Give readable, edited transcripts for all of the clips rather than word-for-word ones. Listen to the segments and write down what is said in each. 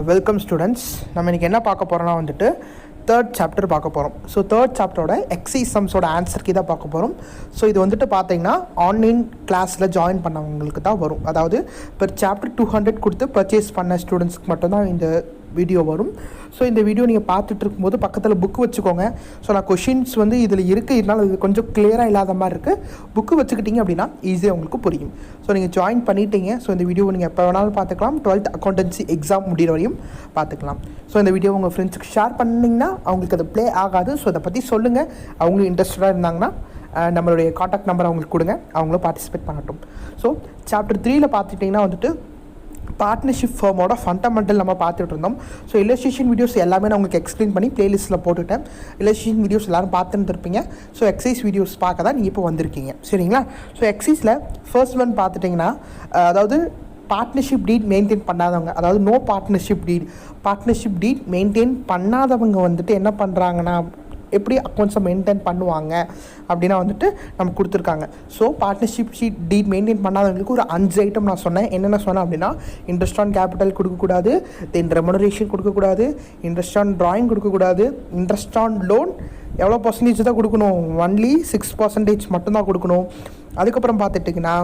Welcome students. நம்ம இன்றைக்கி என்ன பார்க்க போகிறோம்னா வந்துட்டு தேர்ட் சாப்டர் பார்க்க போகிறோம். ஸோ தேர்ட் சாப்டரோட எக்ஸைஸ் சம்ஸோட ஆன்சருக்கு தான் பார்க்க போகிறோம். ஸோ இது வந்துட்டு பார்த்தீங்கன்னா ஆன்லைன் கிளாஸில் ஜாயின் பண்ணவங்களுக்கு தான் வரும். அதாவது பெர் சாப்டர் 200 கொடுத்து பர்ச்சேஸ் பண்ண ஸ்டூடெண்ட்ஸ்க்கு மட்டும்தான் இந்த வீடியோ வரும். ஸோ இந்த வீடியோ நீங்கள் பார்த்துட்டு இருக்கும்போது பக்கத்தில் புக்கு வச்சுக்கோங்க. ஸோ நான் கொஷின்ஸ் வந்து இதில் இருக்குது, இதனால் இது கொஞ்சம் கிளியராக இல்லாத மாதிரி இருக்குது. புக்கு வச்சுக்கிட்டிங்க அப்படின்னா ஈஸியாக உங்களுக்கு புரியும். ஸோ நீங்கள் ஜாயின் பண்ணிட்டீங்க. ஸோ இந்த வீடியோவை நீங்கள் எப்போ வேணாலும் பார்த்துக்கலாம். 12th அக்கௌண்டன்சி எக்ஸாம் முடிகிற வரையும் பார்த்துக்கலாம். ஸோ இந்த வீடியோ உங்கள் ஃப்ரெண்ட்ஸுக்கு ஷேர் பண்ணிங்கன்னா அவங்களுக்கு அது ப்ளே ஆகாது. ஸோ அதை பற்றி சொல்லுங்கள். அவங்களும் இன்ட்ரெஸ்டடாக இருந்தாங்கன்னா நம்மளுடைய காண்டாக்ட் நம்பர் அவங்களுக்கு கொடுங்க, அவங்களும் பார்ட்டிசிபேட் பண்ணட்டும். ஸோ சாப்டர் 3ல் பார்த்துட்டிங்கன்னா வந்துட்டு பார்ட்னர்ஷிப் ஃபர்மோட ஃபண்டமெண்டல் நம்ம பார்த்துட்டு இருந்தோம். ஸோ இல்லஸ்ட்ரேஷன் வீடியோஸ் எல்லாமே நான் உங்களுக்கு எக்ஸ்பிளைன் பண்ணி ப்ளேலிஸ்ட்டில் போட்டுவிட்டேன். இல்லஸ்ட்ரேஷன் வீடியோஸ் எல்லோரும் பார்த்துட்டு இருப்பீங்க. ஸோ எக்ஸைஸ் வீடியோஸ் பார்க்க தான் நீங்கள் இப்போ வந்திருக்கீங்க, சரிங்களா? ஸோ எக்ஸைஸில் ஃபர்ஸ்ட் ஒன் பார்த்துட்டிங்கன்னா, அதாவது பார்ட்னர்ஷிப் டீட் மெயின்டைன் பண்ணாதவங்க, அதாவது நோ பார்ட்னர்ஷிப் டீட் மெயின்டைன் பண்ணாதவங்க வந்துட்டு என்ன பண்ணுறாங்கன்னா, எப்படி அக்கௌண்ட்ஸை மெயின்டைன் பண்ணுவாங்க அப்படின்னா வந்துட்டு நம்ம கொடுத்துருக்காங்க. ஸோ பார்ட்னர்ஷிப் ஷீட் டீட் மெயின்டைன் பண்ணாதவங்களுக்கு ஒரு 5 ஐட்டம் நான் சொன்னேன். என்னென்ன சொன்னேன் அப்படின்னா, இன்ட்ரெஸ்ட் ஆன் கேபிட்டல் கொடுக்கக்கூடாது, தென் ரெமுனரேஷன் கொடுக்கக்கூடாது, இன்ட்ரெஸ்ட் ஆன் ட்ராயிங் கொடுக்கக்கூடாது, இன்ட்ரெஸ்ட் ஆன் லோன் எவ்வளோ பர்சன்டேஜ் தான் கொடுக்கணும், ஒன்லி 6% மட்டும்தான் கொடுக்கணும். அதுக்கப்புறம் பார்த்துட்டிங்கன்னா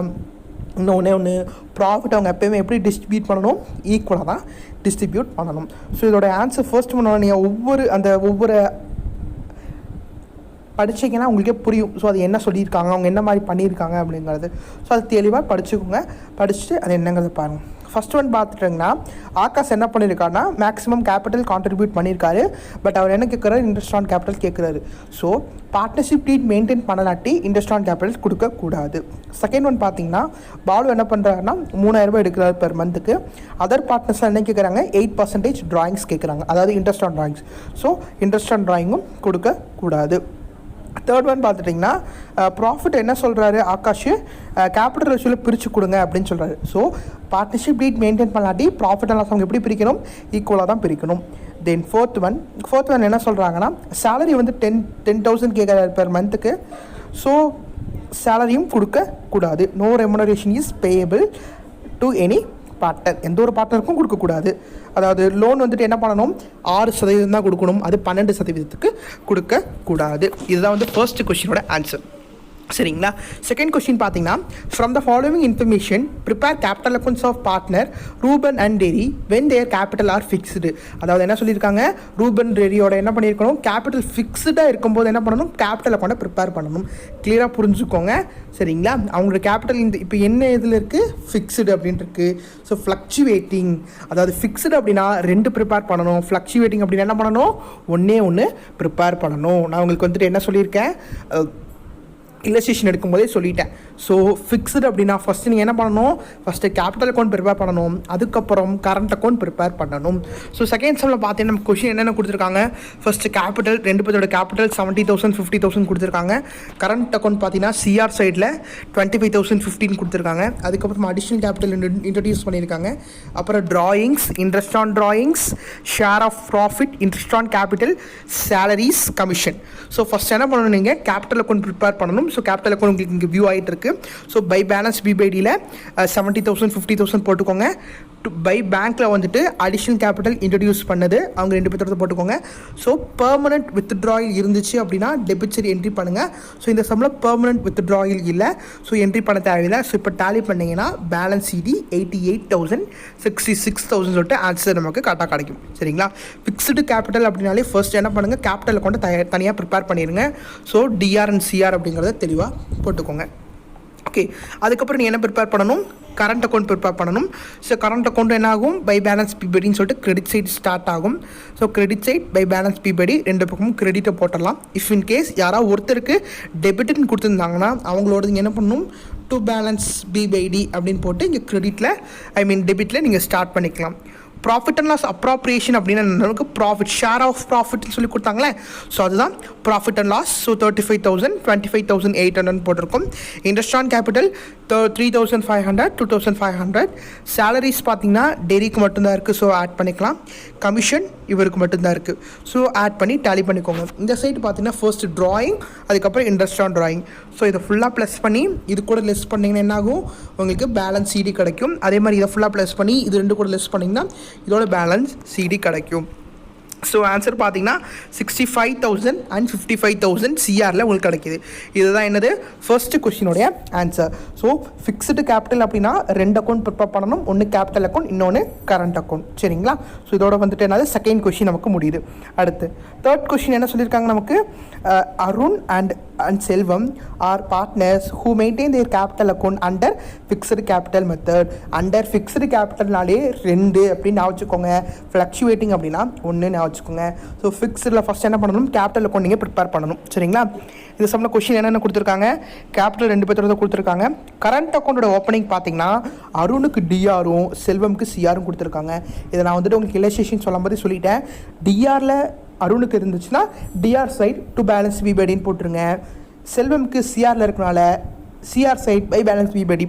ஒன்று ப்ராஃபிட் அவங்க எப்போயுமே எப்படி டிஸ்ட்ரிபியூட் பண்ணணும், ஈக்குவலாக தான் டிஸ்ட்ரிபியூட் பண்ணணும். ஸோ இதோட ஆன்சர் ஃபர்ஸ்ட் பண்ணணும். நீங்கள் ஒவ்வொரு படிச்சிங்கன்னா உங்களுக்கே புரியும். ஸோ அது என்ன சொல்லியிருக்காங்க, அவங்க என்ன மாதிரி பண்ணியிருக்காங்க அப்படிங்கிறது. ஸோ அது தெளிவாக படிச்சுக்கோங்க. படிச்சுட்டு அது என்னங்கிறத பாருங்கள். ஃபஸ்ட் ஒன் பார்த்துட்டிங்கன்னா, ஆகாஷ் என்ன பண்ணியிருக்காருன்னா மேக்ஸிமம் கேபிட்டல் கான்ட்ரிபியூட் பண்ணியிருக்காரு. பட் அவர் என்ன கேட்குறாரு, இன்ட்ரெஸ்ட் ஆன் கேபிட்டல் கேட்குறாரு. ஸோ பார்ட்னர்ஷிப் டீட் மெயின்டைன் பண்ணலாட்டி இன்ட்ரெஸ்ட் ஆன் கேபிட்டல் கொடுக்கக்கூடாது. செகண்ட் ஒன் பார்த்தீங்கன்னா, பாலு என்ன பண்ணுறாருன்னா 3000 ரூபாய் எடுக்கிறாரு பெர் மந்த்துக்கு. அதர் பார்ட்னர்ஸ் என்ன கேட்குறாங்க, 8% ட்ராயிங்ஸ் கேட்குறாங்க, அதாவது interest on drawings. So interest on ட்ராயிங்கும் கொடுக்கக்கூடாது. தேர்ட் ஒன் பார்த்துட்டிங்கன்னா, ப்ராஃபிட் என்ன சொல்கிறாரு ஆகாஷ், கேபிட்டல் ரேஷியோவில் பிரித்து கொடுங்க அப்படின்னு சொல்கிறாரு. ஸோ பார்ட்னர்ஷிப் டீட் மெயின்டைன் பண்ணாட்டி ப்ராஃபிட் அண்ட் லாஸ் அவங்க எப்படி பிரிக்கணும், ஈக்குவலாக தான் பிரிக்கணும். தென் ஃபோர்த் ஒன் என்ன சொல்கிறாங்கன்னா, சேலரி வந்து 10,000 கேட்குறாரு பெர் மந்த்துக்கு. ஸோ சேலரியும் கொடுக்கக்கூடாது. No remuneration is payable to any partner, எந்த ஒரு பார்ட்னருக்கும் கொடுக்கக்கூடாது. அதாவது லோன் வந்துட்டு என்ன பண்ணணும், 6% தான் கொடுக்கணும், அது 12% கொடுக்கக்கூடாது. இதுதான் வந்து ஃபர்ஸ்ட் கொஸ்டினோட ஆன்சர், சரிங்களா? செகண்ட் கொஸ்டின் பார்த்தீங்கன்னா, from the following information prepare capital accounts of partner Ruben and Terry when their capital are fixed. அதாவது என்ன சொல்லியிருக்காங்க, ரூபன் டெரியோட என்ன பண்ணியிருக்கணும், கேபிட்டல் ஃபிக்ஸ்டாக இருக்கும்போது என்ன பண்ணணும், கேபிட்டல் அக்கௌண்ட்டை ப்ரிப்பேர் பண்ணணும். கிளியராக புரிஞ்சுக்கோங்க, சரிங்களா? அவங்களோட கேபிட்டல் இப்போ என்ன இதில் இருக்குது, ஃபிக்ஸ்டு அப்படின்ட்டு இருக்குது. ஸோ ஃப்ளக்சுவேட்டிங், அதாவது ஃபிக்ஸ்டு அப்படின்னா 2 ப்ரிப்பேர் பண்ணணும், ஃப்ளக்சுவேட்டிங் அப்படின்னா என்ன பண்ணணும், ஒன்று ப்ரிப்பேர் பண்ணணும். நான் உங்களுக்கு வந்துட்டு என்ன சொல்லியிருக்கேன், இல்லஸ்ட்ரேஷன் எடுக்கும்போதே சொல்லிட்டேன். ஸோ ஃபிக்ஸ்டு அப்படின்னா ஃபஸ்ட்டு நீங்கள் என்ன பண்ணணும், ஃபஸ்ட்டு கேபிட்டல் அக்கௌண்ட் ப்ரிப்பேர் பண்ணணும், அதுக்கப்புறம் கரண்ட் அக்கௌண்ட் ப்ரிப்பேர் பண்ணணும். ஸோ செகண்ட் செம்மில் பார்த்தீங்கன்னா நம்ம கொஷின் என்னென்ன கொடுத்துருக்காங்க, ஃபஸ்ட்டு கேபிட்டல் 2 பேரோட கேபிட்டல் 70,000 50,000 கொடுத்துருக்காங்க. கரண்ட் அக்கௌண்ட் பார்த்தீங்கன்னா சிஆர் சைடில் 25,000 15 கொடுத்துருக்காங்க. அதுக்கப்புறம் அடிஷ்னல் கேபிட்டல் இன்ட்ரடியூஸ் பண்ணியிருக்காங்க. அப்புறம் drawings, interest on drawings, share of profit, interest on capital, salaries, commission. So first என்ன பண்ணணும், நீங்கள் கேபிட்டல் அக்கௌண்ட் ப்ரிப்பேர் பண்ணணும். ஸோ கேபிட்டல் அக்கௌண்ட் உங்களுக்கு இங்கே வியூ ஆகிட்டு இருக்கு. ஸோ பை பேலன்ஸ் பிபைடியில் 70,000 50,000 போட்டுக்கோங்க. பை பேங்க்கில் வந்துட்டு அடிஷ்னல் கேபிட்டல் இன்ட்ரடியூஸ் பண்ணது அவங்க 2 பேர்த்த போட்டுக்கோங்க. ஸோ பெர்மனன்ட் வித்ட்ராயல் இருந்துச்சு அப்படின்னா டெபிட் சைடு என்ட்ரி பண்ணுங்கள். ஸோ இந்த சம்மில் பெர்மனன்ட் வித்ட்ராயல் இல்லை, ஸோ என்ட்ரி பண்ண தேவையில்லை. ஸோ இப்போ டேலி பண்ணிங்கன்னா பேலன்ஸ் சிடி 88,000 66,000 சொல்லிட்டு ஆன்சர் நமக்கு கரெக்டாக கிடைக்கும், சரிங்களா? ஃபிக்ஸ்டு கேபிட்டல் அப்படின்னாலே ஃபர்ஸ்ட் என்ன பண்ணுங்கள், கேபிட்டல் அக்கௌண்ட்டை தனியாக ப்ரிப்பேர் பண்ணிடுங்க. ஸோ டிஆர் அண்ட் சிஆர் அப்படிங்கிறத தெளிவாக போட்டுக்கோங்க. ஓகே, அதுக்கப்புறம் நீங்கள் என்ன ப்ரிப்பேர் பண்ணணும், கரண்ட் அக்கௌண்ட் ப்ரிப்பேர் பண்ணணும். ஸோ கரண்ட் அக்கௌண்ட் என்ன ஆகும், பை பேலன்ஸ் பிபடின்னு சொல்லிட்டு கிரெடிட் சைட் ஸ்டார்ட் ஆகும். So credit side by balance b by d 2 பக்கமும் கிரெடிட்டை போட்டுடலாம். இஃப் இன் கேஸ் யாராவது ஒருத்தருக்கு டெபிட்னு கொடுத்துருந்தாங்கன்னா அவங்களோட நீங்கள் என்ன பண்ணணும், டு பேலன்ஸ் பிபைடி அப்படின்னு போட்டு இங்கே கிரெடிட்டில் டெபிட்டில் நீங்கள் ஸ்டார்ட் பண்ணிக்கலாம். ப்ராஃபிட் அண்ட் லாஸ் அப்ராப்ரியேஷன் அப்படின்னா நமக்கு ப்ராஃபிட், ஷேர் ஆஃப் ப்ராஃபிட்னு சொல்லி கொடுத்தாங்களே, ஸோ அதுதான் ப்ராஃபிட் அண்ட் லாஸ். ஸோ 35,000 25,800 போட்டிருக்கும். Interest on capital 3,500 2,500. சேலரிஸ் பார்த்தீங்கன்னா டெரிக்கு மட்டும்தான் இருக்குது, ஸோ ஆட் பண்ணிக்கலாம். கமிஷன் இவருக்கு மட்டும்தான் இருக்குது, ஸோ ஆட் பண்ணி டேலி பண்ணிக்கோங்க. இந்த சைடு பார்த்தீங்கன்னா ஃபர்ஸ்ட் ட்ராயிங், அதுக்கப்புறம் இன்ட்ரெஸ்ட் ஆன் ட்ராயிங். ஸோ இதை ஃபுல்லாக ப்ளஸ் பண்ணி இது கூட லெஸ் பண்ணிங்கன்னா என்ன ஆகும், உங்களுக்கு பேலன்ஸ் சிடி கிடைக்கும். அதே மாதிரி இதை ஃபுல்லாக ப்ளஸ் பண்ணி இது 2 கூட லெஸ் பண்ணிங்கன்னா இதோட பேலன்ஸ் சிடி கிடைக்கும். ஸோ ஆன்சர் பார்த்தீங்கன்னா 65,000 அண்ட் 55,000 சிஆரில் உங்களுக்கு கிடைக்கிது. இதுதான் என்னது ஃபர்ஸ்ட் கொஸ்டினுடைய ஆன்சர். ஸோ ஃபிக்ஸ்டு கேபிட்டல் அப்படின்னா 2 அக்கௌண்ட் ப்ரிப்பேர் பண்ணணும். ஒன்று கேபிட்டல் அக்கௌண்ட், இன்னொன்று கரண்ட் அக்கௌண்ட். சரிங்களா? ஸோ இதோட வந்துட்டு என்னது செகண்ட் கொஸ்டின் நமக்கு முடியுது. அடுத்து தேர்ட் கொஸ்டின் என்ன சொல்லியிருக்காங்க நமக்கு, Arun and Selvam are partners who maintain their capital account under fixed capital method. Under fixed கேபிட்டல்னாலே 2 அப்படின்னு நான் வச்சுக்கோங்க. ஃப்ளக்சுவேட்டிங் அப்படின்னா 1 நான் வச்சுக்கோங்க. ஸோ ஃபிக்ஸ்டில் ஃபஸ்ட் என்ன பண்ணணும், கேபிட்டல் அக்கௌண்ட் நீங்கள் ப்ரிப்பேர் பண்ணணும். சரிங்களா? இது சம்மில் கொஸ்டின் என்னென்ன கொடுத்துருக்காங்க, கேபிட்டல் 2 பேர்த்தோட கொடுத்துருக்காங்க. கரண்ட் அக்கௌண்ட்டோட ஓப்பனிங் பார்த்தீங்கன்னா அருணுக்கு டிஆரும் செல்வம்க்கு சிஆரும் கொடுத்துருக்காங்க. இதை நான் வந்துட்டு உங்களுக்கு இல்லஸ்ட்ரேஷன் சொல்லும் போது சொல்லிட்டேன். டிஆரில் அருணுக்கு இருந்துச்சுன்னா DR side to balance B by டின்னு போட்டுருங்க. செல்வம்க்கு சிஆரில் இருக்கனால CR side by balance B by D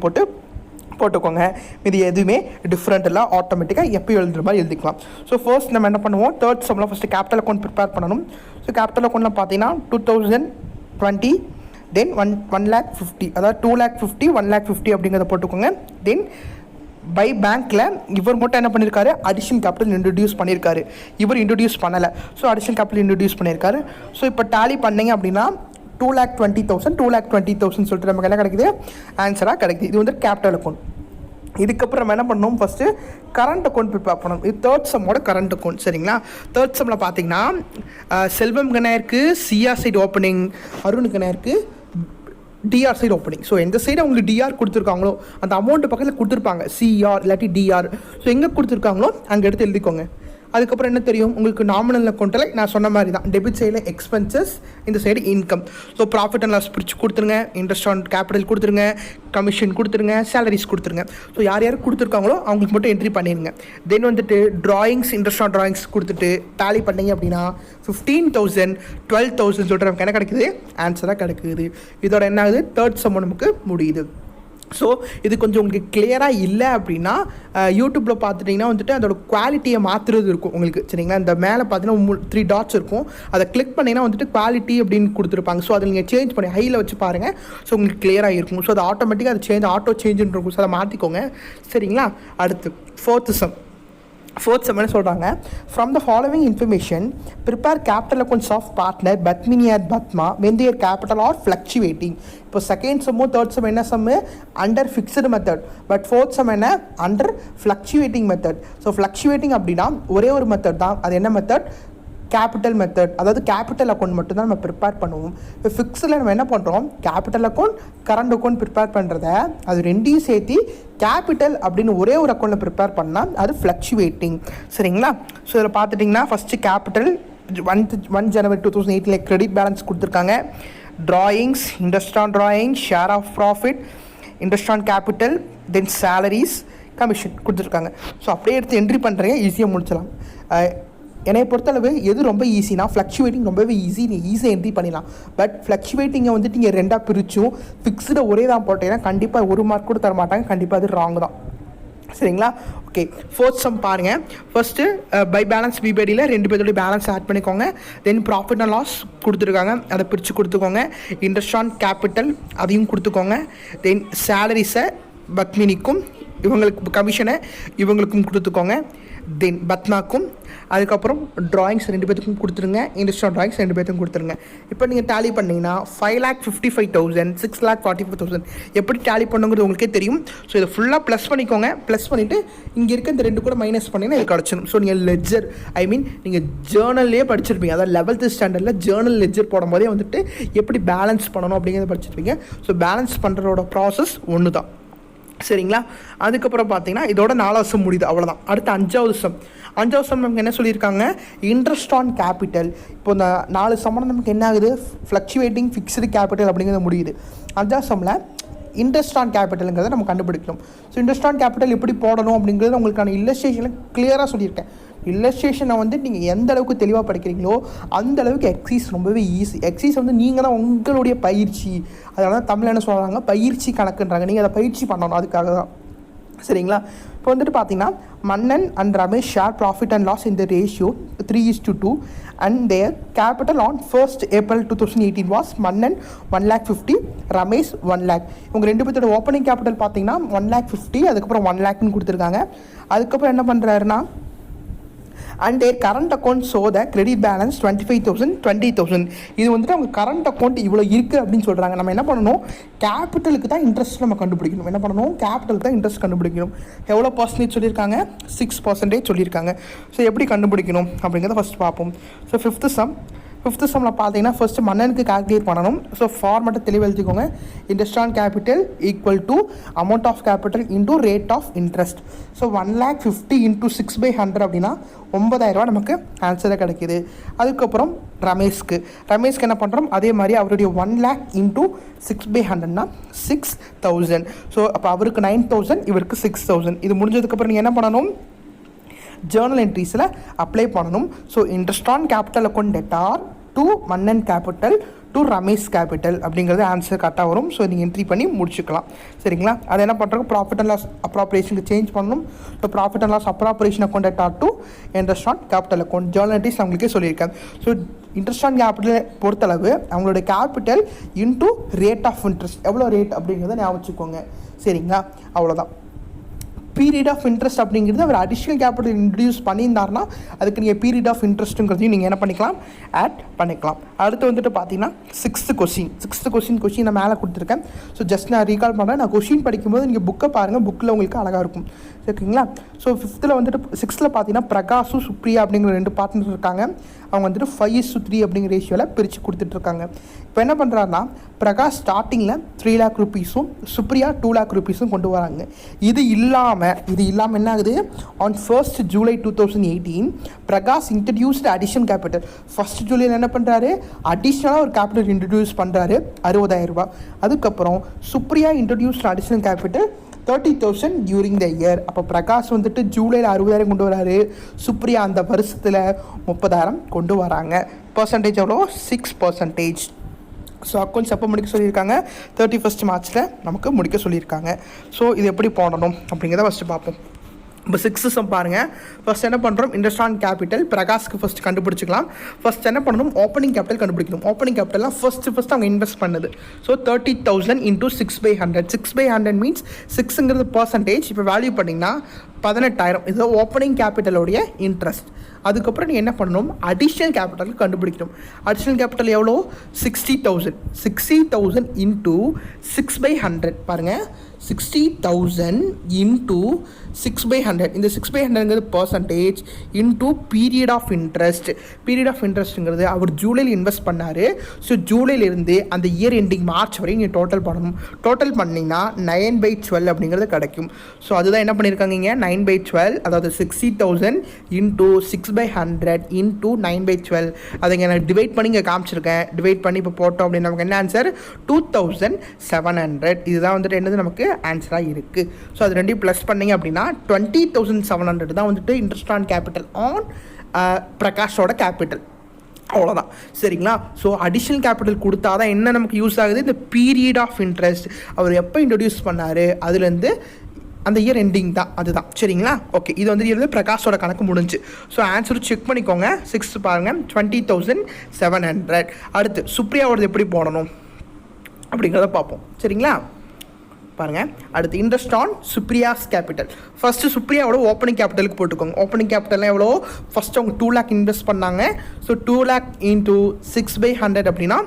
போட்டுக்கோங்க. இது எதுவுமே டிஃப்ரெண்ட் இல்லை, ஆட்டோமேட்டிக்காக எப்போ எழுதுற மாதிரி எழுதிக்கலாம். ஸோ ஃபர்ஸ்ட் நம்ம என்ன பண்ணுவோம், தேர்ட் சம்மில் ஃபஸ்ட்டு கேபிட்டல் அக்கௌண்ட் ப்ரிப்பேர் பண்ணணும். ஸோ கேபிட்டல் அக்கௌண்ட்டில் பார்த்தீங்கன்னா 2020 தென் 1,50,000, அதாவது 2,50,000 1,50,000 அப்படிங்கிறத போட்டுக்கோங்க. தென் பை பேங்க்கில் இவர் மட்டும் என்ன பண்ணியிருக்காரு, அடிஷனல் கேபிட்டல் இன்ட்ரடியூஸ் பண்ணியிருக்காரு. இவர் இன்ட்ரடியூஸ் பண்ணலை. ஸோ அடிஷனல் கேபிட்டல் இன்ட்ரடியூஸ் பண்ணியிருக்காரு. ஸோ இப்போ டேலி பண்ணிங்க அப்படின்னா 2,20,000 2,20,000 சொல்லிட்டு நமக்கு என்ன கிடைக்குது, ஆன்சராக கிடைக்குது. இது வந்து கேபிட்டல் அக்கௌண்ட். இதுக்கப்புறம் நம்ம என்ன பண்ணணும், ஃபஸ்ட்டு கரண்ட் அக்கௌண்ட் ப்ரிப்பேர் பண்ணணும். இது தேர்ட் சம்மோட கரண்ட் அக்கௌண்ட். சரிங்களா? தேர்ட் சம்மில் பார்த்தீங்கன்னா செல்வம் கணேருக்கு சிஆர் சைடு ஓப்பனிங், அருணுக்கு கணேருக்கு டிஆர் சைடு ஓப்பனிங். ஸோ எந்த சைடு அவங்களுக்கு டிஆர் கொடுத்துருக்காங்களோ அந்த அமௌண்ட்டு பக்கத்தில் கொடுத்துருப்பாங்க, சிஆர் இல்லாட்டி டிஆர். ஸோ எங்கே கொடுத்துருக்காங்களோ அங்கே எடுத்து எழுதிக்கோங்க. அதுக்கப்புறம் என்ன தெரியும் உங்களுக்கு, நாமினல் அக்கௌண்ட்டில் நான் சொன்ன மாதிரி தான் டெபிட் சைடில் எக்ஸ்பென்சஸ், இந்த side income. So profit and loss பிரித்து கொடுத்துருங்க, இன்ட்ரெஸ்ட் ஆன் கேபிட்டல் கொடுத்துருங்க, கமிஷன் கொடுத்துருங்க, சேலரிஸ் கொடுத்துருங்க. ஸோ யார் யார் கொடுத்துருக்காங்களோ அவங்களுக்கு மட்டும் என்ட்ரி பண்ணிடுங்க. தென் வந்துட்டு ட்ராயிங்ஸ், இன்ட்ரெஸ்ட் ஆன் ட்ராயிங்ஸ் கொடுத்துட்டு டேலி பண்ணிங்க அப்படின்னா 15,000 12,000 சொல்லிட்டு நமக்கு என்ன கிடைக்குது, ஆன்சராக கிடைக்குது. இதோட என்ன ஆகுது, தேர்ட் சம் நமக்கு முடியுது. ஸோ இது கொஞ்சம் உங்களுக்கு கிளியராக இல்லை அப்படின்னா யூடியூப்பில் பார்த்துட்டிங்கன்னா வந்துட்டு அதோட குவாலிட்டியை மாற்றுறது இருக்கும் உங்களுக்கு. சரிங்களா? இந்த மேலே பார்த்தீங்கன்னா 3 டாட்ஸ் இருக்கும். அதை கிளிக் பண்ணிங்கன்னா வந்துட்டு குவாலிட்டி அப்படின்னு கொடுத்துருப்பாங்க. ஸோ அதை நீங்கள் சேஞ்ச் பண்ணி ஹையில் வச்சு பாருங்கள். ஸோ உங்களுக்கு கிளியராக இருக்கும். ஸோ அது ஆட்டோமேட்டிக்காக அது ஆட்டோ சேஞ்சுன்னு இருக்கும். ஸோ அதை மாற்றிக்கோங்க. சரிங்களா? அடுத்து ஃபோர்த் சம் என்ன சொல்கிறாங்க, from the following information prepare capital accounts of partner Padmini and Padma when their capital are fluctuating. இப்போ செகண்ட் சம்மோ தேர்ட் சம் என்ன sum, under fixed method. But fourth sum என்ன, under fluctuating method. So fluctuating அப்படின்னா ஒரே ஒரு method தான். அது என்ன மெத்தட், கேபிட்டல் மெத்தட். அதாவது கேபிட்டல் அக்கௌண்ட் மட்டும் தான் நம்ம ப்ரிப்பேர் பண்ணுவோம். இப்போ ஃபிக்ஸில் நம்ம என்ன பண்ணுறோம், capital account current account prepare பண்ணுறத அது ரெண்டையும் சேர்த்து கேபிட்டல் அப்படின்னு ஒரே ஒரு அக்கௌண்ட்டில் ப்ரிப்பேர் பண்ணால் அது ஃப்ளக்சுவேட்டிங். சரிங்களா? ஸோ இதில் பார்த்துட்டிங்கன்னா first capital 1 January 2018 credit balance கொடுத்துருக்காங்க. Drawings, interest on drawing, share of profit, interest on capital, then salaries, commission கொடுத்துருக்காங்க. ஸோ அப்படியே எடுத்து என்ட்ரி பண்ணுறீங்க, ஈஸியாக முடிச்சலாம். என்னை பொறுத்தளவு எது ரொம்ப ஈஸினா ஃப்ளக்சுவேட்டிங் ரொம்பவே ஈஸி, நீங்கள் ஈஸியாக என்ட்ரி பண்ணிடலாம். பட் ஃப்ளக்சுவேட்டிங்கை வந்துட்டு நீங்கள் 2ஆக பிரிச்சும் ஃபிக்ஸ்டை ஒரே தான் போட்டீங்கன்னா கண்டிப்பாக 1 மார்க் கூட தர மாட்டாங்க. கண்டிப்பாக அது ராங் தான். சரிங்களா? ஓகே, ஃபோர்த் சம் பாருங்கள். ஃபஸ்ட்டு பை பேலன்ஸ் பிபடியில் 2 பேர்த்தோடைய பேலன்ஸ் ஆட் பண்ணிக்கோங்க. தென் ப்ராஃபிட் அண்ட் லாஸ் கொடுத்துருக்காங்க, அதை பிரித்து கொடுத்துக்கோங்க. இன்ட்ரெஸ்ட் ஆன் கேபிட்டல் அதையும் கொடுத்துக்கோங்க. தென் சேலரிஸை பத்மினிக்கும் இவங்களுக்கு கமிஷனை இவங்களுக்கும் கொடுத்துக்கோங்க. தென் பத்மாக்கும். அதுக்கப்புறம் ட்ராயிங்ஸ் 2 பேர்த்துக்கும் கொடுத்துருங்க. இன்ட்ரெஸ்ட் ஆன் ட்ராயிங்ஸ் 2 பேர்த்துக்கும் கொடுத்துருங்க. இப்போ நீங்கள் டேலி பண்ணிங்கன்னா 5,55,000 6,44,000 எப்படி டேலி பண்ணுங்கிறது உங்களுக்கே தெரியும். ஸோ இதை ஃபுல்லாக ப்ளஸ் பண்ணிக்கோங்க. ப்ளஸ் பண்ணிவிட்டு இங்கே இருக்க இந்த 2 கூட மைனஸ் பண்ணிங்கன்னா இது கிடச்சிடும். ஸோ நீங்கள் லெட்ஜர் நீங்கள் ஜேர்னல்லே படிச்சிருப்பீங்க. அதாவது 11th ஸ்டாண்டர்டில் ஜேர்னல் லெட்ஜர் போடும்போதே வந்துட்டு எப்படி பேலன்ஸ் பண்ணணும் அப்படிங்கிறத படிச்சிருப்பீங்க. ஸோ பேலன்ஸ் பண்ணுறதோட ப்ராசஸ் ஒன்று தான். சரிங்களா? அதுக்கப்புறம் பார்த்தீங்கன்னா இதோட 4வது சம் முடியுது, அவ்வளோதான். அடுத்து 5வது சம் நமக்கு என்ன சொல்லியிருக்காங்க, இன்ட்ரெஸ்ட் ஆன் கேபிட்டல். இப்போ இந்த 4 சம்மன் நமக்கு என்ன ஆகுது, ஃப்ளக்சுவேட்டிங் ஃபிக்ஸ்டு கேபிட்டல் அப்படிங்கிறது முடியுது. 5வது சம்மில் இன்ட்ரெஸ்ட் ஆன் கேபிட்டலுங்கிறத நம்ம கண்டுபிடிக்கணும். ஸோ இன்ட்ரெஸ்ட் ஆன் கேபிட்டல் எப்படி போடணும் அப்படிங்கிறது உங்களுக்கான இல்லஸ்ட்ரேஷனில் கிளியராக சொல்லியிருக்கேன். இல்லஸ்ட்ரேஷனை வந்து நீங்கள் எந்த அளவுக்கு தெளிவாக படிக்கிறீங்களோ அந்த அளவுக்கு எக்ஸைஸ் ரொம்பவே ஈஸி. எக்ஸைஸ் வந்து நீங்கள் தான் உங்களுடைய பயிற்சி, அதனால தான் தமிழ் என்ன சொல்கிறாங்க, பயிற்சி கணக்குன்றாங்க. நீங்கள் அதை பயிற்சி பண்ணணும், அதுக்காக தான். சரிங்களா? இப்போ வந்துட்டு பார்த்தீங்கன்னா Mannan and Ramesh share profit and loss in the ratio 3:2 and their capital on 1st April 2018 was Mannan 1,50,000, Ramesh 1,00,000. இவங்க 2 பேர்த்தோட ஓப்பனிங் கேபிட்டல் பார்த்தீங்கன்னா 1,50,000, அதுக்கப்புறம் 1,00,000ன்னு கொடுத்துருக்காங்க. அதுக்கப்புறம் என்ன பண்ணுறாருன்னா and their current account show the credit balance 25,000 20,000. இது வந்துட்டு அவங்க கரண்ட் அக்கௌண்ட் இவ்வளோ இருக்குது அப்படின்னு சொல்கிறாங்க. நம்ம என்ன பண்ணணும், கேபிட்டலுக்கு தான் இன்ட்ரெஸ்ட் நம்ம கண்டுபிடிக்கணும். என்ன பண்ணணும், கேபிட்டலுக்கு தான் இன்ட்ரெஸ்ட் கண்டுபிடிக்கணும். எவ்வளோ பர்சன்டேஜ் சொல்லியிருக்காங்க, 6% சொல்லியிருக்காங்க. ஸோ எப்படி கண்டுபிடிக்கணும் அப்படிங்கிறத ஃபஸ்ட் பார்ப்போம். ஸோ ஃபிஃப்த்து சம்மில் பார்த்தீங்கன்னா ஃபஸ்ட்டு மன்னனுக்கு கால்குலேட் பண்ணணும். ஸோ ஃபார்மேட்டை தெளிவாக எழுதிக்கோங்க. Interest on capital equal to amount of capital into rate of interest. So 1,50,000 into 6/100 அப்படின்னா 9,000 நமக்கு ஆன்சராக கிடைக்கிது. அதுக்கப்புறம் ரமேஷ்க்கு என்ன பண்ணுறோம், அதே மாதிரி அவருடைய 1,00,000 இன்டூ 6/100னா 6,000. ஸோ அப்போ அவருக்கு 9,000, இவருக்கு 6,000. இது முடிஞ்சதுக்கப்புறம் நீங்கள் என்ன பண்ணணும், ஜேர்னல் என்ட்ரிஸில் அப்ளை பண்ணணும். So interest on capital account debtor to மன்னன் கேபிட்டல் டு ரமேஷ் கேபிட்டல் அப்படிங்கிறது ஆன்சர் கரெக்டாக வரும். ஸோ நீங்கள் என்ட்ரி பண்ணி முடிச்சுக்கலாம். சரிங்களா, அதை என்ன பண்ணுறோம், ப்ராஃபிட் அண்ட் லாஸ் அப்ராப்ரேஷனுக்கு சேஞ்ச் பண்ணணும். So profit and loss appropriation account debtor to interest on capital account. Journal entries அவங்களுக்கே சொல்லியிருக்கேன். ஸோ இன்ட்ரெஸ்ட் ஆன் கேபிட்டல் பொறுத்தளவு அவங்களுடைய capital into rate of interest எவ்வளோ ரேட் அப்படிங்கிறத ஞாபகம் வச்சுக்கோங்க. சரிங்களா, அவ்வளோதான். பீரியட் ஆஃப் இன்ட்ரெஸ்ட் அப்படிங்கிறது அவர் அடிஷ்னல் கேபிட்டல் இன்ட்ரடியூஸ் பண்ணியிருந்தாருன்னா அதுக்கு நீங்கள் பீரியட் ஆஃப் இன்ட்ரெஸ்ட்டுங்கிறதையும் நீங்கள் என்ன பண்ணிக்கலாம், ஆட் பண்ணிக்கலாம். அடுத்து வந்துட்டு பார்த்தீங்கன்னா சிக்ஸ்த்து கொஸ்டின் நான் மேலே கொடுத்துருக்கேன். ஸோ ஜஸ்ட் நான் ரீகால் பண்ணுறேன். நான் கொஸ்டின் படிக்கும்போது நீங்கள் புக்கை பாருங்கள், புக்கில் உங்களுக்கு அழகாக இருக்கும். ஓகேங்களா. ஸோ சிக்ஸ்த்தில் பார்த்தீங்கன்னா பிரகாஷு சுப்ரியா அப்படிங்கிற 2 பார்ட்னர் இருக்காங்க. அவங்க வந்துட்டு 5:3 அப்படிங்கிற ரேஷியோவில் பிரித்து கொடுத்துட்ருக்காங்க. இப்போ என்ன பண்ணுறாருன்னா, பிரகாஷ் ஸ்டார்டிங்கில் 3 lakh rupees-உம் சுப்ரியா 2 lakh rupees-உம் கொண்டு வராங்க. இது இல்லாமல் என்ன ஆகுது, on 1st July 2018 Prakash introduced addition capital. 1st ஜூலையில் என்ன பண்ணுறாரு, அடிஷ்னலாக ஒரு கேபிட்டல் இன்ட்ரடியூஸ் பண்ணுறாரு 60,000 ரூபாய். அதுக்கப்புறம் Supriya introduced additional capital 30,000 during the year. அப்போ பிரகாஷ் வந்துட்டு ஜூலையில் 60,000 கொண்டு வராரு, சுப்ரியா அந்த வருஷத்தில் 30,000 கொண்டு வராங்க. பர்சன்டேஜ் எவ்வளோ, 6%. ஸோ அக்கௌண்ட்ஸ் எப்போ முடிக்க சொல்லியிருக்காங்க, 31st March நமக்கு முடிக்க சொல்லியிருக்காங்க. ஸோ இது எப்படி போடணும் அப்படிங்கிறத ஃபஸ்ட்டு பார்ப்போம். இப்போ 6th சம் பாருங்கள். ஃபஸ்ட் என்ன பண்ணுறோம், இன்ட்ரெஸ்ட் ஆன் கேபிட்டல் பிரகாஷ்க்கு ஃபஸ்ட் கண்டுபிடிச்சிக்கலாம். ஃபஸ்ட் என்ன பண்ணணும், ஓப்பனிங் கேபிட்டல் கண்டுபிடிக்கணும். ஓப்பனிங் கேபிட்டல்லாம் ஃபஸ்ட்டு அவங்க இன்வெஸ்ட் பண்ணது. So 30,000 into 6/100. 6/100 மீன்ஸ் 6ங்கிறது பர்சன்டேஜ். இப்போ வேல்யூ பண்ணிங்கன்னா 18,000. இது ஓப்பனிங் கேபிட்டலோடைய இன்ட்ரெஸ்ட். அதுக்கப்புறம் நீங்கள் என்ன பண்ணணும், அடிஷ்னல் கேபிட்டல் கண்டுபிடிக்கணும். அடிஷ்னல் கேபிட்டல் எவ்வளோ, 60,000 இன்டூ 6/100. பாருங்கள், 60,000 இன்டூ 6/100. இந்த 6/100ங்கிறது percentage into period of interest. Period of இன்ட்ரெஸ்ட்டுங்கிறது அவர் ஜூலையில் இன்வெஸ்ட் பண்ணார். ஸோ ஜூலையிலேருந்து அந்த இயர் எண்டிங் மார்ச் வரையும் நீங்கள் டோட்டல் பண்ணணும். டோட்டல் பண்ணிங்கன்னா 9/12 அப்படிங்கிறது கிடைக்கும். ஸோ அதுதான் என்ன பண்ணியிருக்காங்க இங்கே, 9/12, அதாவது 60,000 இன்டூ 6/100 இன்டூ 9/12. அதை நான் டிவைட் பண்ணி இங்கே காமிச்சிருக்கேன். டிவைட் பண்ணி இப்போ போட்டோம் அப்படின்னு நமக்கு என்ன ஆன்சர், 2,700. இதுதான் வந்துட்டு என்னது நமக்கு ஆன்சராக இருக்குது. ஸோ அது ரெண்டையும் ப்ளஸ் பண்ணிங்க அப்படின்னா 20,700 தான் வந்துட்டு இன்ட்ரெஸ்ட் ஆன் கேபிட்டல் ஆன் பிரகாஷோட கேபிட்டல். அவ்வளோதான். சரிங்களா. ஸோ அடிஷ்னல் கேபிட்டல் கொடுத்தா தான் என்ன நமக்கு யூஸ் ஆகுது, இந்த பீரியட் ஆஃப் இன்ட்ரெஸ்ட் அவர் எப்போ இன்ட்ரடியூஸ் பண்ணார் அதுலேருந்து அந்த இயர் எண்டிங் தான், அதுதான். சரிங்களா. ஓகே, இது வந்து பிரகாஷோட கணக்கு முடிஞ்சு. ஸோ ஆன்சர் செக் பண்ணிக்கோங்க. 6 பாருங்கள், 20,700. அடுத்து சுப்ரியாவோடது எப்படி போடணும் அப்படிங்கிறத பார்ப்போம். சரிங்களா. பாருங்கள், அடுத்து interest on Supriya's capital. First சுப்ரியாவோட ஓப்பனிங் கேபிட்டலுக்கு போட்டுக்கோங்க. ஓப்பனிங் கேபிட்டல்லாம் எவ்வளோ, ஃபஸ்ட்டு அவங்க 2 lakh இன்வெஸ்ட் பண்ணாங்க. ஸோ 2 lakh இன்டூ 6/100 அப்படின்னா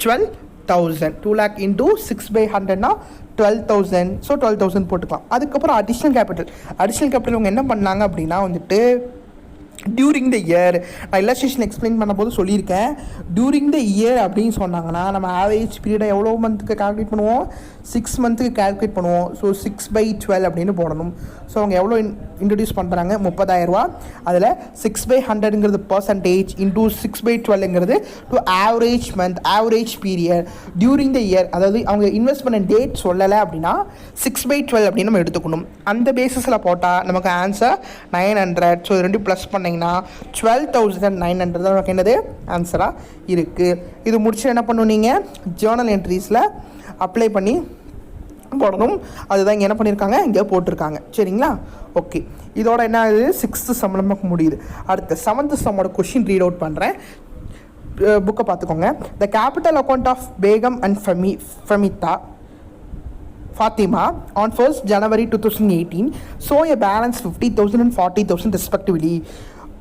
12,000. 2 lakh இன்டூ 6/100னா 12,000. ஸோ 12,000 போட்டுக்கலாம். அதுக்கப்புறம் அடிஷ்னல் கேபிட்டல் அவங்க என்ன பண்ணாங்க அப்படின்னா வந்துட்டு டியூரிங் த இயர். நான் இல்லஸ்ட்ரேஷன் எக்ஸ்பிளைன் பண்ணும்போது சொல்லியிருக்கேன். டியூரிங் த இயர் அப்படின்னு சொன்னாங்கன்னா நம்ம ஆவரேஜ் பீரியடை எவ்வளோ மந்த்துக்கு கால்குலேட் பண்ணுவோம், 6 மந்த்துக்கு கால்குலேட் பண்ணுவோம். ஸோ 6/12 அப்படின்னு போடணும். ஸோ அவங்க எவ்வளோ இன்ட்ரடியூஸ் பண்ணுறாங்க, 30,000 ரூபா. அதில் 6/100ங்கிறது பர்சன்டேஜ் இன்டூ 6/12ங்கிறது to average month, average period during the year. அதாவது அவங்க இன்வெஸ்ட் பண்ண டேட் சொல்லலை அப்படின்னா 6/12 அப்படின்னு நம்ம எடுத்துக்கணும். அந்த பேசிஸில் போட்டால் நமக்கு ஆன்சர் 900. ஸோ இது ரெண்டு ப்ளஸ் பண்ணிங்கன்னா 12,900 தான் நமக்கு என்னது ஆன்சராக இருக்குது. இது முடிச்சு என்ன பண்ணுவோம், நீங்கள் ஜேர்னல் என்ட்ரிஸில் அப்ளை பண்ணி போடணும். அதுதான் இங்கே என்ன பண்ணியிருக்காங்க, இங்கே போட்டிருக்காங்க. சரிங்களா. ஓகே, இதோட என்ன ஆகுது, 6th சம் நமக்கு முடியுது. அடுத்த 7th சம்மோட கொஷின் ரீட் அவுட் பண்ணுறேன், புக்கை பார்த்துக்கோங்க. The capital account of Begum and Fatima on 1st January 2018 show a balance 50,000 and 40,000 respectively.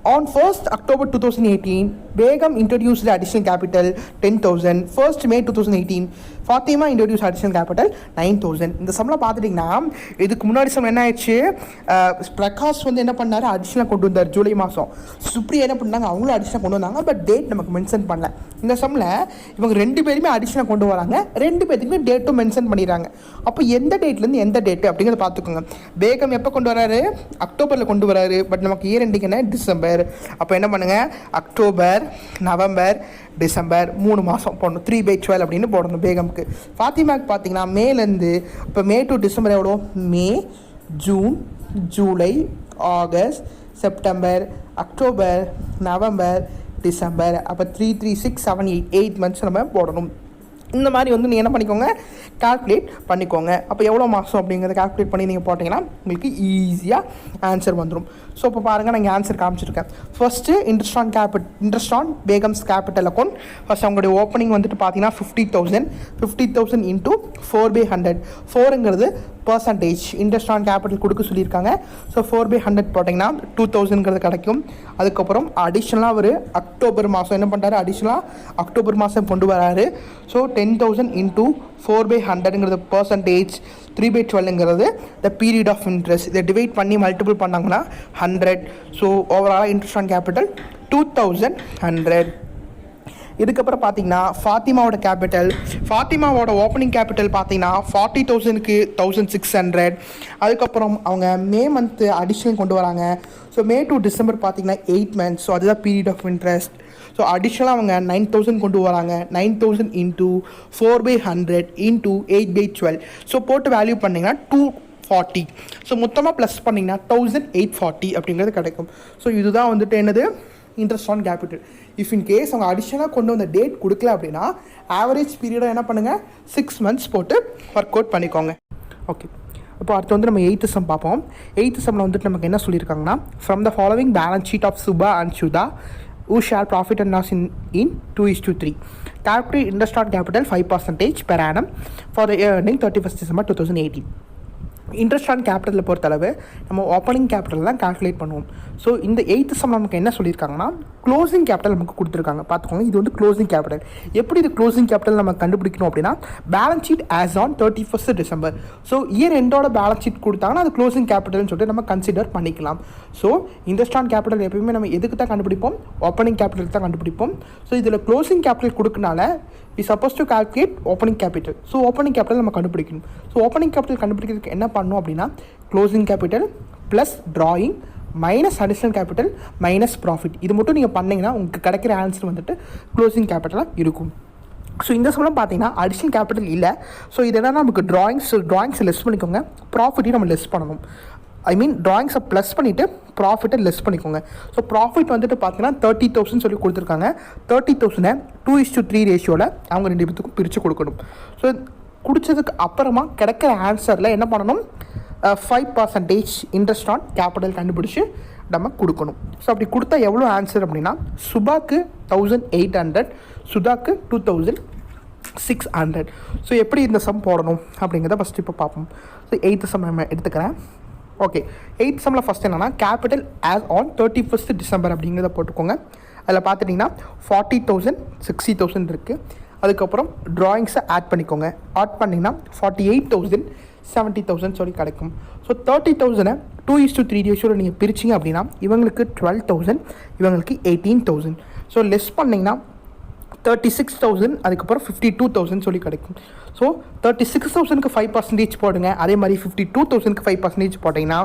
On 1st October 2018, Begum introduced the additional capital 10,000. 1st May 2018, Fatima introduced additional capital 9,000. இந்த சம்மில் பார்த்துட்டிங்கன்னா இதுக்கு முன்னாடி some என்ன ஆயிடுச்சு, பிரகாஷ் வந்து என்ன பண்ணார், அடிஷனலாக கொண்டு வந்தார் ஜூலை மாதம். சுப்ரியா என்ன பண்ணாங்க, அவங்களும் அடிஷனலாக கொண்டு வந்தாங்க. பட் டேட் நமக்கு மென்ஷன் பண்ணல. இந்த சம்மில் இவங்க 2 பேருமே அடிஷனலாக கொண்டு வராங்க, 2 பேருக்குமே டேட்டும் மென்ஷன் பண்ணிடுறாங்க. அப்போ எந்த டேட்லேருந்து எந்த டேட்டு அப்படிங்கிறத பார்த்துக்கோங்க. பேகம் எப்போ கொண்டு வராரு, அக்டோபரில் கொண்டு வராரு. பட் நமக்கு இயர் எண்டிங் என்ன, டிசம்பர். அப்போ என்ன பண்ணுங்கள், அக்டோபர், நவம்பர், டிசம்பர் 3 மாதம் போடணும். 3/12 அப்படின்னு போடணும் பேகமுக்கு. ஃபாத்திமாவுக்கு பார்த்தீங்கன்னா மேலேருந்து இப்போ மே டு டிசம்பர் எவ்வளோ, May, June, July, August, September, October, November, December. அப்போ 3, 3, 6, 7, 8 மந்த்ஸ் நம்ம போடணும். இந்த மாதிரி வந்து நீங்கள் என்ன பண்ணிக்கோங்க, கால்குலேட் பண்ணிக்கோங்க. அப்போ எவ்வளோ மாதம் அப்படிங்கிறத கால்குலேட் பண்ணி நீங்கள் போட்டிங்கன்னா உங்களுக்கு ஈஸியாக ஆன்சர் வந்துடும். ஸோ இப்போ பாருங்கள், நான் இங்கே ஆன்சர் காமிச்சிருக்கேன். First interest on Begum's capital account. First அவங்களுடைய ஓப்பனிங் வந்துட்டு பார்த்தீங்கன்னா 50,000 இன்ட்டு 4/100. 4ங்கிறது பர்சன்டேஜ், இன்ட்ரெஸ்ட் ஆன் கேபிட்டல் கொடுக்க சொல்லியிருக்காங்க. ஸோ 4/100 போட்டிங்கன்னா 2,000ங்கிறது கிடைக்கும். அதுக்கப்புறம் அடிஷ்னலாக ஒரு அக்டோபர் மாதம் என்ன பண்ணுறாரு, அடிஷ்னலாக அக்டோபர் மாதம் கொண்டு வராரு. ஸோ 10,000 இன்ட்டு 4/100ங்கிறது பர்சன்டேஜ், 3/12ங்கிறது த பீரியட் ஆஃப் இன்ட்ரெஸ்ட். இதை டிவைட் பண்ணி மல்டிபிள் பண்ணாங்கன்னா 100. ஸோ ஓவராலாக இன்ட்ரெஸ்ட் ஆன் கேபிட்டல் 2,100. இதுக்கப்புறம் பார்த்தீங்கன்னா ஃபாத்திமாவோட ஓப்பனிங் கேபிட்டல் பார்த்தீங்கன்னா 40,000க்கு 1,600. அதுக்கப்புறம் அவங்க மே மந்த்து அடிஷ்னல் கொண்டு வராங்க. ஸோ மே டு டிசம்பர் பார்த்தீங்கன்னா 8 மந்த்ஸ். ஸோ அதுதான் பீரியட் ஆஃப் இன்ட்ரெஸ்ட். ஸோ அடிஷ்னலாக அவங்க 9,000 கொண்டு வராங்க. 9,000 இன்ட்டு 4/100 இன்ட்டு 8/12. ஸோ போட்டு வேல்யூ பண்ணிங்கன்னா 240. ஸோ மொத்தமாக ப்ளஸ் பண்ணிங்கன்னா 1,840 அப்படிங்கிறது கிடைக்கும். ஸோ இதுதான் வந்துட்டு என்னது, interest on capital. If in case அவங்க அடிஷனலாக கொண்டு வந்த டேட் கொடுக்கல அப்படின்னா ஆவரேஜ் பீரியடாக என்ன பண்ணுங்கள், 6 மந்த்ஸ் போட்டு ஒர்க் அவுட் பண்ணிக்கோங்க. ஓகே, இப்போ அடுத்து வந்து நம்ம 8th சம் பார்ப்போம். 8th சம்மில் வந்துட்டு நமக்கு என்ன சொல்லியிருக்காங்கன்னா, from the following balance sheet of Subha and Sudha who share profit and loss in 2:3. Calculate interest on capital 5% per annum for the year ending 31st December 2018. Interest on கேபிட்டலில் பொறுத்தளவு நம்ம ஓப்பனிங் கேபிட்டல் தான் கால்குலேட் பண்ணுவோம். ஸோ இந்த 8th some நமக்கு என்ன சொல்லியிருக்காங்கன்னா, closing capital நமக்கு கொடுத்துருக்காங்க. பார்த்துக்கோங்க, இது வந்து க்ளோசிங் கேபிட்டல். எப்படி இது க்ளோசிங் கேபிட்டல் நம்ம கண்டுபிடிக்கணும் அப்படின்னா, balance sheet as on 31st December. So year எண்டோட பேலன்ஸ் ஷீட் கொடுத்தாங்கன்னா அது க்ளோசிங் கேபிட்டல்னு சொல்லிட்டு நம்ம கன்சிடர் பண்ணிக்கலாம். ஸோ இன்ட்ரெஸ்ட் ஆன் கேபிட்டல் எப்பயுமே நம்ம எதுக்கு தான் கண்டுபிடிப்போம், ஓப்பனிங் கேபிட்டல் தான் கண்டுபிடிப்போம். ஸோ இதில் க்ளோசிங் கேபிட்டல் கொடுக்கனால we supposed to calculate opening capital. So opening capital நம்ம கண்டுபிடிக்கணும். ஸோ ஓப்பனிங் கேபிட்டல் கண்டுபிடிக்கிறதுக்கு என்ன பண்ணணும் அப்படின்னா, closing capital plus drawing minus additional capital minus profit. இது மட்டும் நீங்கள் பண்ணிங்கன்னா உங்களுக்கு கிடைக்கிற ஆன்சர் வந்துட்டு க்ளோசிங் கேபிட்டலாக இருக்கும். ஸோ இந்த சமயம் பார்த்தீங்கன்னா அடிஷனல் கேபிட்டல் இல்லை. ஸோ இது என்னன்னா நமக்கு ட்ராயிங்ஸை லெஸ் பண்ணிக்கோங்க, ப்ராஃபிட்டையும் நம்ம லெஸ் பண்ணணும். ட்ராயிங்ஸை ப்ளஸ் பண்ணிவிட்டு ப்ராஃபிட்டை லெஸ் பண்ணிக்கோங்க. ஸோ ப்ராஃபிட் வந்துட்டு பார்த்தீங்கன்னா 30,000 சொல்லி கொடுத்துருக்காங்க. 30,000 2:3 ரேஷியோவில் அவங்க 2 பேத்துக்கும் பிரித்து கொடுக்கணும். ஸோ குடித்ததுக்கு அப்புறமா கிடைக்கிற ஆன்சரில் என்ன பண்ணணும், 5% இன்ட்ரெஸ்ட் ஆன் கேபிட்டல் கண்டுபிடிச்சி நம்ம கொடுக்கணும். ஸோ அப்படி கொடுத்தா எவ்வளோ ஆன்சர் அப்படின்னா, சுபாக்கு 1,800, சுதாக்கு 2,600. ஸோ எப்படி இந்த சம் போடணும் அப்படிங்கிறத ஃபஸ்ட்டு இப்போ பார்ப்போம். ஸோ 8th சம் நம்ம எடுத்துக்கிறேன். ஓகே, 8th சம்மில் ஃபஸ்ட் என்னன்னா, capital as on 31st December அப்படிங்கிறத போட்டுக்கோங்க. அதில் பார்த்துட்டிங்கன்னா 40,000 60,000 இருக்குது. அதுக்கப்புறம் ட்ராயிங்ஸை ஆட் பண்ணிக்கோங்க. ஆட் பண்ணிங்கன்னா 48,000 70,000 சொல்லி கிடைக்கும். ஸோ 30,000 2:3 ரேஷியோவில் நீங்கள் பிரிச்சிங்க அப்படின்னா இவங்களுக்கு 12,000, இவங்களுக்கு 18,000. ஸோ லெஸ் பண்ணிங்கன்னா 36,000, அதுக்கப்புறம் 52,000 சொல்லி கிடைக்கும். ஸோ 36,000க்கு 5% போடுங்க. அதே மாதிரி 52,000க்கு 5% போட்டிங்கன்னா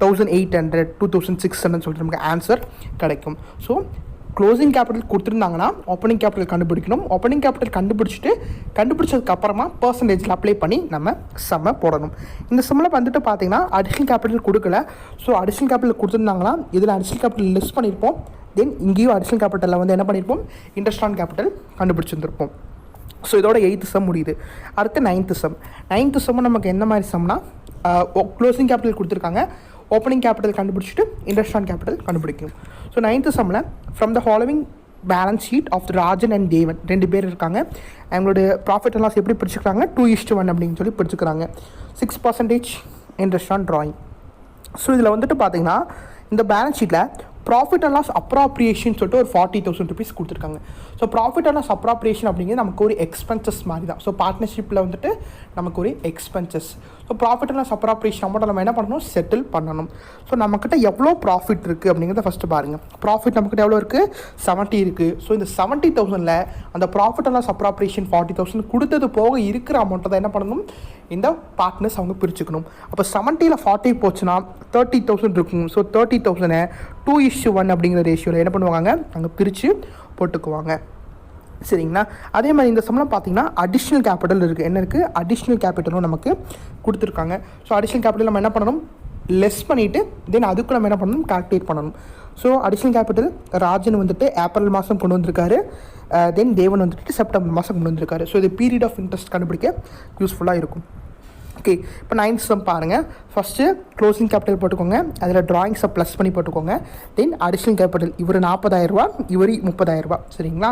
1,800 2,600 சொல்லிட்டு நமக்கு ஆன்சர் கிடைக்கும். ஸோ க்ளோசிங் கேபிட்டல் கொடுத்துருந்தாங்கன்னா ஓப்பனிங் கேபிட்டல் கண்டுபிடிக்கணும். ஓப்பனிங் கேபிட்டல் கண்டுபிடிச்சதுக்கப்புறமா பர்சன்டேஜில் அப்ளை பண்ணி நம்ம சம்மை போடணும். இந்த சம்மில் வந்துட்டு பார்த்தீங்கன்னா அடிஷனல் கேபிட்டல் கொடுக்கல. ஸோ அடிஷனல் கேபிட்டல் கொடுத்துருந்தாங்கன்னா இதில் அடிஷனல் கேபிட்டல் லெஸ் பண்ணியிருப்போம். தென் இங்கேயும் அடிஷனல் கேபிட்டலில் வந்து என்ன பண்ணியிருப்போம், இன்ட்ரெஸ்ட் ஆன் கேபிட்டல் கண்டுபிடிச்சிருந்துருப்போம். ஸோ இதோட 8th சம் முடியுது. அடுத்து 9th சம். 9th சம் நமக்கு என்ன மாதிரி சம்னா, க்ளோசிங் கேபிட்டல் கொடுத்துருக்காங்க, ஓப்பனிங் கேபிட்டல் கண்டுபிடிச்சிட்டு இன்ட்ரெஸ்ட் ஆன் கேபிட்டல் கண்டுபிடிக்கும். ஸோ 9th சம்மில் from the following balance sheet of Rajan and Devan 2 பேர் இருக்காங்க. அவங்களுடைய ப்ராஃபிட் அண்ட் லாஸ் எப்படி பிடிச்சிக்கிறாங்க, 2:1 அப்படின்னு சொல்லி பிடிச்சிக்கிறாங்க. 6% இன்ட்ரெஸ்ட் ஆன் ட்ராயிங். ஸோ இதில் வந்துட்டு பார்த்தீங்கன்னா இந்த பேலன்ஸ் ஷீட்டில் ப்ராஃபிட் அண்ட் லாஸ் அப்ராப்ரியேஷன் சொல்லிட்டு ஒரு 40,000 rupees கொடுத்துருக்காங்க. So profit and loss appropriation அப்படிங்கிறது நமக்கு ஒரு எக்ஸ்பென்சஸ் மாதிரி தான். ஸோ பார்ட்னர்ஷிப்பில் வந்துட்டு நமக்கு ஒரு expenses. So profit and loss appropriation அமௌண்ட்டை நம்ம என்ன பண்ணணும், செட்டில் பண்ணணும். ஸோ நம்மக்கிட்ட எவ்வளோ ப்ராஃபிட் இருக்குது அப்படிங்கிறத ஃபஸ்ட்டு பாருங்கள். ப்ராஃபிட் நம்மக்கிட்ட எவ்வளோ இருக்குது, 70 இருக்குது. ஸோ இந்த 70,000ல் அந்த ப்ராஃபிட் அண்ட் லாஸ் அப்ராப்ரியேஷன் 40,000 கொடுத்தது போக இருக்கிற அமௌண்ட்டை தான் என்ன பண்ணணும், இந்த பார்ட்னர்ஸ் அவங்க பிரிச்சுக்கணும். அப்போ 70ல் 40 போச்சுன்னா 30,000 இருக்கும். ஸோ 30,000 2:1 அப்படிங்கிற ரேஷியோவில் என்ன பண்ணுவாங்க, அங்கே பிரித்து போட்டுக்குவாங்க. சரிங்களா? அதே மாதிரி இந்த சம்பளம் பார்த்தீங்கன்னா அடிஷ்னல் கேபிட்டல் இருக்குது. என்ன இருக்குது, அடிஷ்னல் கேபிட்டலும் நமக்கு கொடுத்துருக்காங்க. ஸோ அடிஷ்னல் கேபிட்டல் நம்ம என்ன பண்ணணும், லெஸ் பண்ணிவிட்டு தென் அதுக்கு நம்ம என்ன பண்ணணும், கால்குலேட் பண்ணணும். ஸோ அடிஷ்னல் கேபிட்டல் ராஜன் வந்துட்டு ஏப்ரல் மாதம் கொண்டு வந்திருக்காரு, தென் தேவன் வந்துட்டு செப்டம்பர் மாதம் கொண்டு வந்திருக்காரு. ஸோ இது பீரியட் ஆஃப் இன்ட்ரெஸ்ட் கண்டுபிடிக்க யூஸ்ஃபுல்லாக இருக்கும். ஓகே, இப்போ 9th சம் பாருங்கள். ஃபஸ்ட்டு க்ளோசிங் கேபிட்டல் போட்டுக்கோங்க, அதில் ட்ராயிங்ஸை ப்ளஸ் பண்ணி போட்டுக்கோங்க. தென் அடிஷ்னல் கேபிட்டல் இவர் 40,000 இவர் 30,000. சரிங்களா?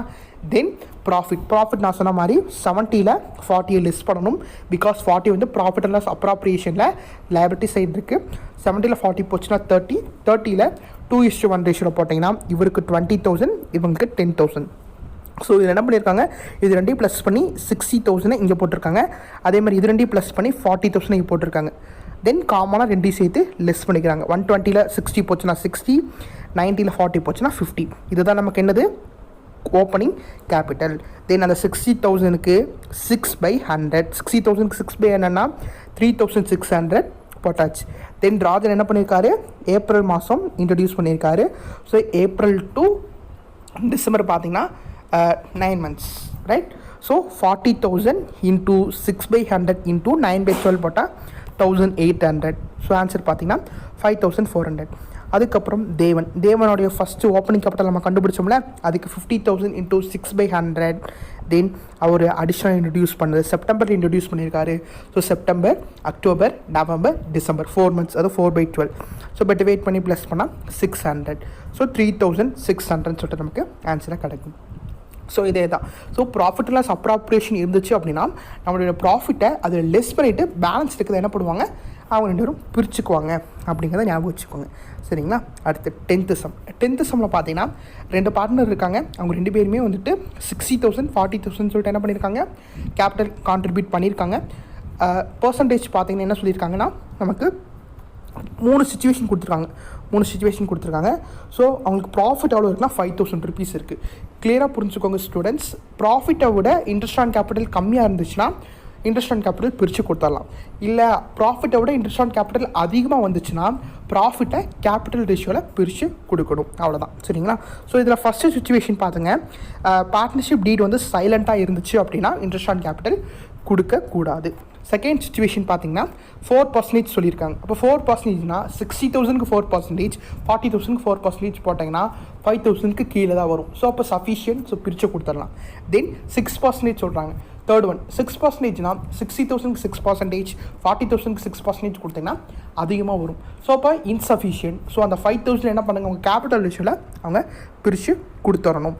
தென் ப்ராஃபிட் நான் சொன்ன மாதிரி 70ல் 40 லெஸ் பண்ணணும். பிகாஸ் 40 வந்து ப்ராஃபிட் அண்ட் லாஸ் அப்ராப்ரியேஷனில் லைபிலிட்டி சைடு இருக்குது. 70ல் 40 போச்சுன்னா 30ல் 2:1 ரேஷியோவில் போட்டிங்கன்னா இவருக்கு 20,000 இவங்களுக்கு 10,000. ஸோ இது என்ன பண்ணியிருக்காங்க, இது ரெண்டையும் ப்ளஸ் பண்ணி 60,000 இங்கே போட்டிருக்காங்க. அதே மாதிரி இது ரெண்டையும் ப்ளஸ் பண்ணி 40,000 இங்கே போட்டிருக்காங்க. தென் காமனாக ரெண்டையும் சேர்த்து லெஸ் பண்ணிக்கிறாங்க. 120ல் 60 போச்சுன்னா 60, 90ல் 40 போச்சுன்னா 50. இதுதான் நமக்கு என்னது, ஓப்பனிங் கேபிட்டல். தென் அந்த 60,000க்கு 6/100, 60,000க்கு 6/100னா 3,600 போட்டாச்சு. தென் ராஜன் என்ன பண்ணியிருக்காரு, ஏப்ரல் மாதம் இன்ட்ரடியூஸ் பண்ணியிருக்காரு. ஸோ ஏப்ரல் டு டிசம்பர் பார்த்தீங்கன்னா 9 months, right? So 40,000 into 6/100 into 9/12 போட்டால் 1,800. ஸோ ஆன்சர் பார்த்தீங்கன்னா 5,400. அதுக்கப்புறம் தேவனுடைய ஃபஸ்ட்டு ஓப்பனிங் கேபிட்டல் நம்ம கண்டுபிடிச்சோம்ல, அதுக்கு 50,000 இன்ட்டு 6/100. தென் அவர் அடிஷ்னல் இன்ட்ரடியூஸ் பண்ணது செப்டம்பர் இன்ட்ரடியூஸ் பண்ணியிருக்காரு. So September, October, November, December 4 months, அது 4/12. ஸோ பட் வெயிட் பண்ணி ப்ளஸ் பண்ணால் 600. ஸோ 3,600 சொல்லிட்டு நமக்கு ஆன்சராக கிடைக்கும். ஸோ இதே தான். ஸோ ப்ராஃபிட் லாஸ் அப்ராப்ரியேஷன் இருந்துச்சு அப்படின்னா நம்மளுடைய ப்ராஃபிட்டை அதில் லெஸ் பண்ணிவிட்டு பேலன்ஸ் இருக்கிறத என்ன பண்ணுவாங்க, அவங்க 2 பேரும் பிரிச்சுக்குவாங்க அப்படிங்கிறத ஞாபகம் வச்சுக்கோங்க. சரிங்களா? அடுத்து 10th சம்மில் பார்த்தீங்கன்னா 2 பார்ட்னர் இருக்காங்க. அவங்க 2 பேருமே வந்துட்டு 60,000 40,000 சொல்லிட்டு என்ன பண்ணியிருக்காங்க, கேபிட்டல் கான்ட்ரிபியூட் பண்ணியிருக்காங்க. பர்சன்டேஜ் பார்த்தீங்கன்னா என்ன சொல்லியிருக்காங்கன்னா நமக்கு 3 சுச்சுவேஷன் கொடுத்துருக்காங்க. ஸோ அவங்களுக்கு ப்ராஃபிட் எவ்வளோ இருக்குன்னா 5,000 rupees இருக்குது. கிளியராக புரிஞ்சுக்கோங்க ஸ்டூடெண்ட்ஸ். ப்ராஃபிட்டை விட இன்ட்ரெஸ்ட் ஆன் கேபிட்டல் கம்மியாக இருந்துச்சுன்னா இன்ட்ரெஸ்ட் ஆன் கேபிட்டல் பிரித்து கொடுத்துடலாம். இல்லை ப்ராஃபிட்டை விட இன்ட்ரெஸ்ட் ஆன் கேபிட்டல் அதிகமாக வந்துச்சுன்னா ப்ராஃபிட்டை கேபிட்டல் ரேஷியோவில் பிரித்து கொடுக்கணும். அவ்வளோதான். சரிங்களா? ஸோ இதில் ஃபஸ்ட்டு சுச்சுவேஷன் பார்த்துங்க, பார்ட்னர்ஷிப் டீட் வந்து சைலண்ட்டாக இருந்துச்சு அப்படின்னா இன்ட்ரெஸ்ட் ஆன் கேபிட்டல் கொடுக்கக்கூடாது. செகண்ட் சுச்சுவேஷன் பார்த்தீங்கன்னா 4% சொல்லியிருக்காங்க. அப்போ 4%னா 60,000க்கு 4%, 40,000க்கு 4% போட்டிங்கன்னா 5,000க்கு கீழே தான் வரும். ஸோ அப்போ சஃபிஷியன்ட். ஸோ பிரித்து கொடுத்துடலாம். தென் 6% சொல்கிறாங்க. தேர்ட் ஒன் 6%னா 60,000க்கு 6%, 40,000க்கு 6% கொடுத்தீங்கன்னா அதிகமாக வரும். ஸோ அப்போ இன்சஃபிஷியன்ட். ஸோ அந்த 5,000 என்ன பண்ணுங்க, அவங்க கேபிட்டல் ரேஷியோவில் அவங்க பிரித்து கொடுத்துடணும்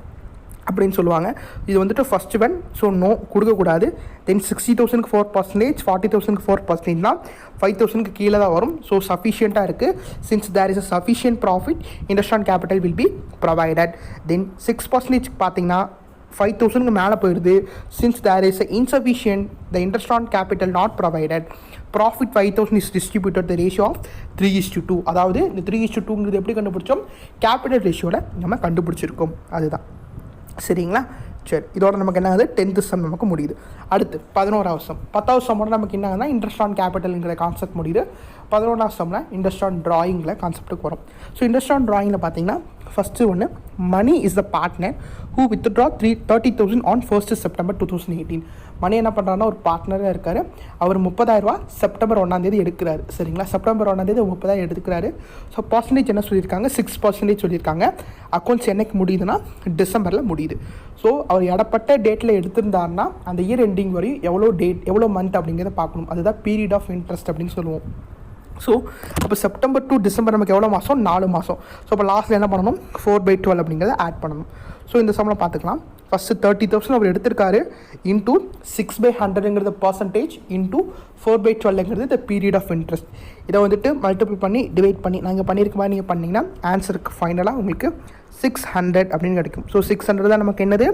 அப்படின்னு சொல்லுவாங்க. இது வந்துட்டு ஃபஸ்ட் ஒன். ஸோ நோ, கொடுக்கக்கூடாது. தென் 60,000க்கு 4%, 40,000க்கு 4%னா 5,000க்கு கீழே தான் வரும். ஸோ சஃபிஷியண்ட்டாக இருக்குது. Since there is a sufficient profit, interest on capital will be provided. Then 6% பார்த்தீங்கன்னா 5,000க்கு மேலே போயிடுது. Since there is insufficient, the interest on capital not provided. Profit 5,000 is distributed the ratio of 3:2. அதாவது இந்த 3:2ங்கிறது எப்படி கண்டுபிடிச்சோம், கேபிட்டல் ரேஷியோவில் நம்ம கண்டுபிடிச்சிருக்கோம். அதுதான். சரிங்களா? சரி, இதோட நமக்கு என்ன ஆகுது, 10th சம் நமக்கு முடியுது. அடுத்து 11வது சம். 10வது சம்மோட நமக்கு என்ன ஆகுதுன்னா இன்ட்ரெஸ்ட் ஆன் கேபிட்டலுங்கிற கான்செப்ட் முடியுது. 11வது சம்மில் இன்ட்ரெஸ்ட் ஆன் ட்ராயிங்கில் கான்செப்ட்டுக்கு வரும். ஸோ இன்ட்ரெஸ்ட் ஆன் ட்ராயிங்கில் பார்த்தீங்கன்னா ஃபஸ்ட்டு ஒன்று, Mani is the partner who withdraw 30,000 on 1st September 2018. Mani என்ன பண்ணுறாருன்னா ஒரு பார்ட்னராக இருக்கார். அவர் 30,000 செப்டம்பர் 1 எடுக்கிறாரு. சரிங்களா? செப்டம்பர் 1 30,000 எடுக்கிறாரு. ஸோ பர்சன்டேஜ் என்ன சொல்லியிருக்காங்க, 6% சொல்லியிருக்காங்க. அக்கௌண்ட்ஸ் என்னைக்கு முடியுதுன்னா டிசம்பரில் முடியுது. ஸோ அவர் இடப்பட்ட டேட்டில் எடுத்திருந்தாருன்னா அந்த இயர் எண்டிங் வரையும் எவ்வளோ மந்த் அப்படிங்கிறத பார்க்கணும். அதுதான் பீரியட் ஆஃப் இன்ட்ரெஸ்ட் அப்படின்னு சொல்லுவோம். ஸோ அப்போ செப்டம்பர் டு டிசம்பர் நமக்கு எவ்வளோ மாதம், 4 மாதம். ஸோ அப்போ லாஸ்ட்டில் என்ன பண்ணணும், 4/12 அப்படிங்கிறத ஆட் பண்ணணும். ஸோ இந்த சம்மில் பார்த்துக்கலாம். ஃபஸ்ட்டு 30,000 அவர் எடுத்திருக்காரு இன்டூ 6/100ங்கிறது பர்சன்டேஜ் இன்டூ 4/12ங்கிறது த பீரியட் ஆஃப் இன்ட்ரெஸ்ட். இதை வந்துட்டு மல்டிபிள் பண்ணி டிவைட் பண்ணி நாங்கள் பண்ணியிருக்க மாதிரி நீங்கள் பண்ணிங்கன்னா ஆன்சருக்கு ஃபைனலாக உங்களுக்கு 600 அப்படின்னு கிடைக்கும். ஸோ 600 தான் நமக்கு என்னது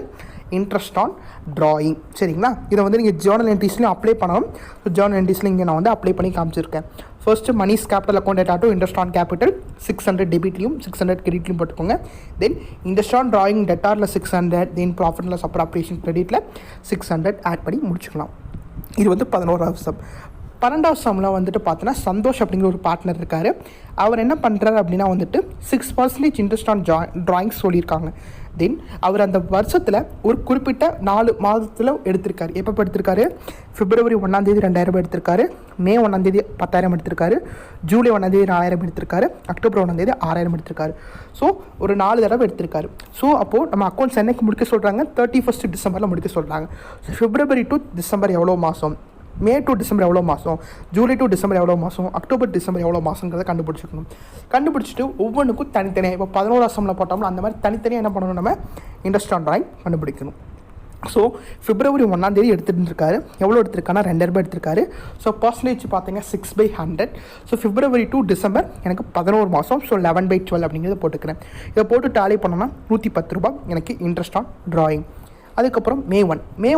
இன்ட்ரெஸ்ட் ஆன் ட்ராயிங். சரிங்களா? இதை வந்து நீங்கள் ஜேர்னல் என்ட்ரிஸ்லையும் அப்ளை பண்ணணும். ஸோ ஜேர்னல் என்ட்ரிஸில் இங்கே நான் வந்து அப்ளை பண்ணி காமிச்சிருக்கேன். ஃபர்ஸ்ட்டு மணிஸ் கேபிட்டல் அக்கௌண்ட் டேட்டா இன்ட்ரெஸ்ட் ஆன் கேபிட்டல் 600 டெபிட்லையும் 600 கிரெடிட்லையும் போட்டுக்கோங்க. தென் இன்ட்ரெஸ்ட் ஆன் ட்ராயிங் டெட்டாரில் 600, தென் ப்ராஃபிட் லாஸ் அப்ராப்ரியேஷன் கிரெடிட்டில் 600 ஆட் பண்ணி முடிச்சுக்கலாம். இது வந்து 11வது சம். 12வது சம்மில் வந்துட்டு பார்த்தோன்னா சந்தோஷ் அப்படிங்கிற ஒரு பார்ட்னர் இருக்கார். அவர் என்ன பண்ணுறாரு அப்படின்னா வந்துட்டு 6% இன்ட்ரெஸ்ட் ஆன் ட்ராயிங்ஸ் சொல்லியிருக்காங்க. தென் அவர் அந்த வருஷத்தில் ஒரு குறிப்பிட்ட 4 மாதத்தில் எடுத்திருக்காரு. எப்போ எடுத்திருக்காரு? February 1 2000 எடுத்திருக்காரு, May 1 10,000 எடுத்திருக்காரு, July 1 4,000 எடுத்திருக்காரு, October 1 6,000 எடுத்திருக்காரு. ஸோ ஒரு 4 தடவை எடுத்திருக்காரு. ஸோ அப்போது நம்ம அக்கௌண்ட்ஸ் என்னைக்கு முடிக்க சொல்கிறாங்க? 31 டிசம்பரில் முடிக்க சொல்கிறாங்க. ஸோ February to December எவ்வளோ மாதம், May to December எவ்வளோ மாதம், July to December எவ்வளோ மாதம், October December எவ்வளோ மாதங்கிறத கண்டுபிடிச்சிக்கணும். கண்டுபிடிச்சிட்டு ஒவ்வொன்றுக்கும் தனித்தனியாக இப்போ 11வது சம்மில் போட்டோம்னா அந்த மாதிரி தனித்தனியாக என்ன பண்ணணும், நம்ம இன்ட்ரெஸ்ட் ஆன் ட்ராயிங் கண்டுபிடிக்கணும். So February 1 எடுத்துருக்காரு. எவ்வளோ எடுத்திருக்காருன்னா 2,000 எடுத்திருக்காரு. ஸோ பர்சன்டேஜ் பார்த்தீங்கன்னா 6/100. ஸோ February to December எனக்கு 11 மாதம். ஸோ 11/12 அப்படிங்கிறத போட்டுக்கிறேன். இதை போட்டு டாலி பண்ணோன்னா 110 ரூபாய் எனக்கு இன்ட்ரெஸ்ட் ஆன் ட்ராயிங். அதுக்கப்புறம் May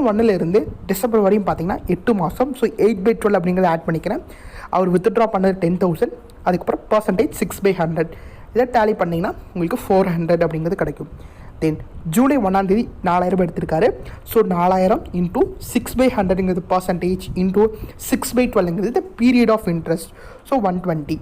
1 டிசம்பர் வரையும் பார்த்தீங்கன்னா 8 மாதம். ஸோ 8/12 அப்படிங்கிறத ஆட் பண்ணிக்கிறேன். அவர் வித்ட்ரா பண்ணது 10,000. அதுக்கப்புறம் பர்சன்டேஜ் 6/100. இதை டேலி பண்ணிங்கன்னா உங்களுக்கு 400 அப்படிங்கிறது கிடைக்கும். தென் July 1 4,000 எடுத்திருக்காரு. ஸோ 4,000 இன்டூ 6/100ங்கிறது பர்சன்டேஜ் இன்டூ 6/12ங்கிறது பீரியட் ஆஃப் இன்ட்ரெஸ்ட். ஸோ 120.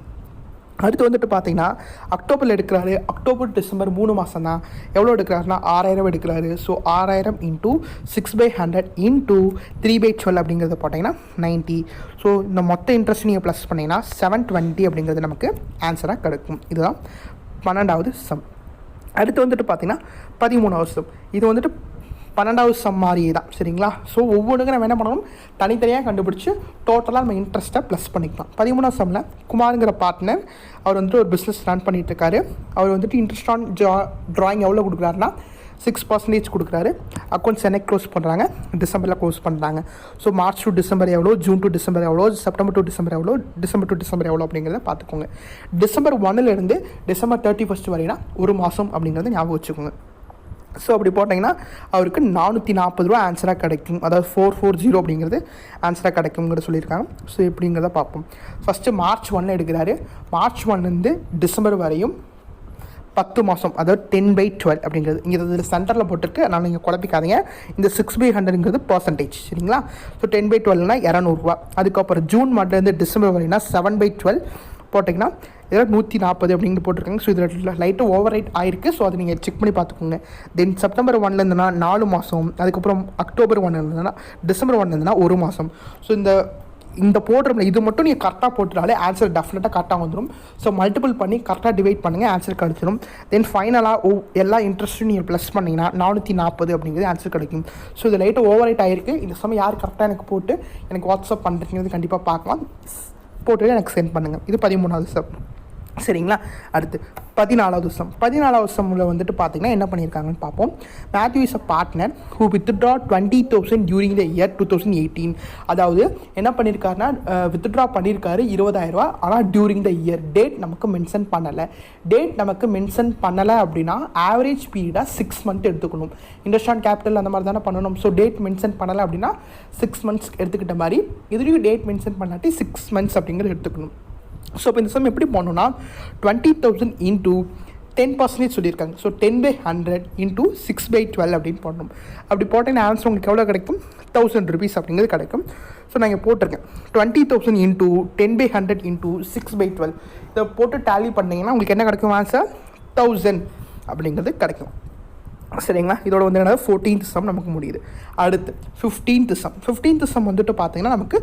அடுத்து வந்துட்டு பார்த்தீங்கன்னா அக்டோபரில் எடுக்கிறாரு. October December 3 மாதம் தான். எவ்வளோ எடுக்கிறாருன்னா 6,000 எடுக்கிறாரு. ஸோ 6,000 இன்டூ 6/100 இன்டூ 3/12 அப்படிங்கிறத போட்டிங்கன்னா 90. ஸோ இந்த மொத்த இன்ட்ரெஸ்ட் நீங்கள் ப்ளஸ் பண்ணிங்கன்னா 720 அப்படிங்கிறது நமக்கு ஆன்சராக கிடைக்கும். இதுதான் 12வது சம். அடுத்து வந்துட்டு பார்த்தீங்கன்னா 13வது சம். இது வந்துட்டு 12வது சம் மாதிரியே தான். சரிங்களா? ஸோ ஒவ்வொன்றுக்கும் நம்ம என்ன பண்ணணும், தனித்தனியாக கண்டுபிடிச்சி டோட்டலாக நம்ம இன்ட்ரெஸ்ட்டை ப்ளஸ் பண்ணிக்கலாம். 13வது சம்மில் குமாருங்கிற பார்ட்னர் அவர் வந்துட்டு ஒரு பிஸ்னஸ் ரன் பண்ணிகிட்ருக்காரு. அவர் வந்துட்டு இன்ட்ரெஸ்ட் ஆன் ட்ராயிங் எவ்வளோ கொடுக்குறாருன்னா 6% கொடுக்குறாரு. அக்கௌண்ட்ஸ் என்னைக்கு க்ளோஸ் பண்ணுறாங்க? டிசம்பரில் க்ளோஸ் பண்ணுறாங்க. ஸோ மார்ச் டு டிசம்பர் எவ்வளோ, ஜூன் டு டிசம்பர் எவ்வளோ, செப்டம்பர் டு டிசம்பர் எவ்வளோ, டிசம்பர் டு டிசம்பர் எவ்வளோ அப்படிங்கிறத பார்த்துக்கோங்க. December 1 December 31 வரைனா ஒரு மாதம் அப்படிங்கிறத ஞாபகம் வச்சுக்கோங்க. ஸோ அப்படி போட்டிங்கன்னா அவருக்கு 440 ரூபா ஆன்சராக கிடைக்கும். அதாவது 440 அப்படிங்கிறது ஆன்சராக கிடைக்குங்கிறத சொல்லியிருக்காங்க. ஸோ எப்படிங்கிறத பார்ப்போம். ஃபஸ்ட்டு March 1 எடுக்கிறாரு. March 1 டிசம்பர் வரையும் 10 மாதம், அதாவது 10/12 அப்படிங்கிறது இங்கே இதில் சென்டரில் போட்டிருக்கு. அதனால் நீங்கள் குழப்பிக்காதீங்க. இந்த 6/100ங்கிறது பர்சன்டேஜ். சரிங்களா? ஸோ 10/12னா 200 ரூபா. அதுக்கப்புறம் ஜூன் டிசம்பர் வரைனா 7/12 போட்டிங்கன்னா இதில் 140 அப்படிங்கிறது போட்டிருக்காங்க. ஸோ இதில் லைட்டாக ஓவர் ரைட் ஆயிருக்கு. ஸோ அதை நீங்கள் செக் பண்ணி பார்த்துக்கோங்க. தென் September 1 4 மாதம். அதுக்கப்புறம் October 1 December 1 1 மாதம். ஸோ இந்த போடுறோம்ல இது மட்டும் நீங்கள் கரெக்டாக போட்டுட்டாலே ஆன்சர் டெஃபினட்டாக கரெக்டாக வந்துடும். ஸோ மல்டிபிள் பண்ணி கரெக்டாக டிவைட் பண்ணுங்கள், ஆன்சர் கிடச்சிடும். தென் ஃபைனலாக எல்லா இன்ட்ரெஸ்ட்டும் நீங்கள் ப்ளஸ் பண்ணிங்கன்னா 440 அப்படிங்கிறது ஆன்சர் கிடைக்கும். ஸோ இது லைட்டாக ஓவர் ரைட் ஆகிருக்கு. இந்த சமயம் யார் கரெக்டாக எனக்கு போட்டு எனக்கு வாட்ஸ்அப் பண்ணுறதுங்கிறது கண்டிப்பாக பார்க்கலாம். போட்டு எனக்கு சென்ட் பண்ணுங்கள். இது 13வது சம். சரிங்களா? அடுத்து 14வது சம். 14வது சம்மில் வந்துட்டு பார்த்தீங்கன்னா என்ன பண்ணியிருக்காங்கன்னு பார்ப்போம். Matthew is a partner who withdraw 20,000 during the year 2018. அதாவது என்ன பண்ணியிருக்காருன்னா வித்ட்ரா பண்ணியிருக்காரு 20,000 ரூபா. ஆனால் டியூரிங் த இயர் டேட் நமக்கு மென்ஷன் பண்ணலை. டேட் நமக்கு மென்ஷன் பண்ணலை அப்படின்னா ஆவரேஜ் பீரியடாக 6 மந்த் எடுத்துக்கணும். இன்ட்ரெஸ்ட் ஆன் கேபிட்டல் அந்த மாதிரி தானே பண்ணணும். ஸோ டேட் மென்ஷன் பண்ணலை அப்படின்னா 6 months எடுத்துக்கிட்ட மாதிரி. இதுலேயும் டேட் மென்ஷன் பண்ணாட்டி 6 months அப்படிங்கிறது எடுத்துக்கணும். ஸோ இப்போ இந்த சம் எப்படி போடணும்னா 20,000 இன்டூ 10% சொல்லியிருக்காங்க. ஸோ 10/100 இன்டூ 6/12 அப்படின்னு போடணும். அப்படி போட்டீங்கன்னா ஆன்சர் உங்களுக்கு எவ்வளோ கிடைக்கும்? 1000 rupees அப்படிங்கிறது கிடைக்கும். ஸோ நான் இங்கே போட்டிருக்கேன் 20,000 இன்டூ 10/100 இன்டூ 6/12. இதை போட்டு டேலி பண்ணிங்கன்னா உங்களுக்கு என்ன கிடைக்கும்? ஆன்சர் 1000 அப்படிங்கிறது கிடைக்கும். சரிங்களா? இதோட வந்து என்ன 14th சம் நமக்கு முடியுது. அடுத்து 15th சம். 15th சம் வந்துட்டு பார்த்தீங்கன்னா நமக்கு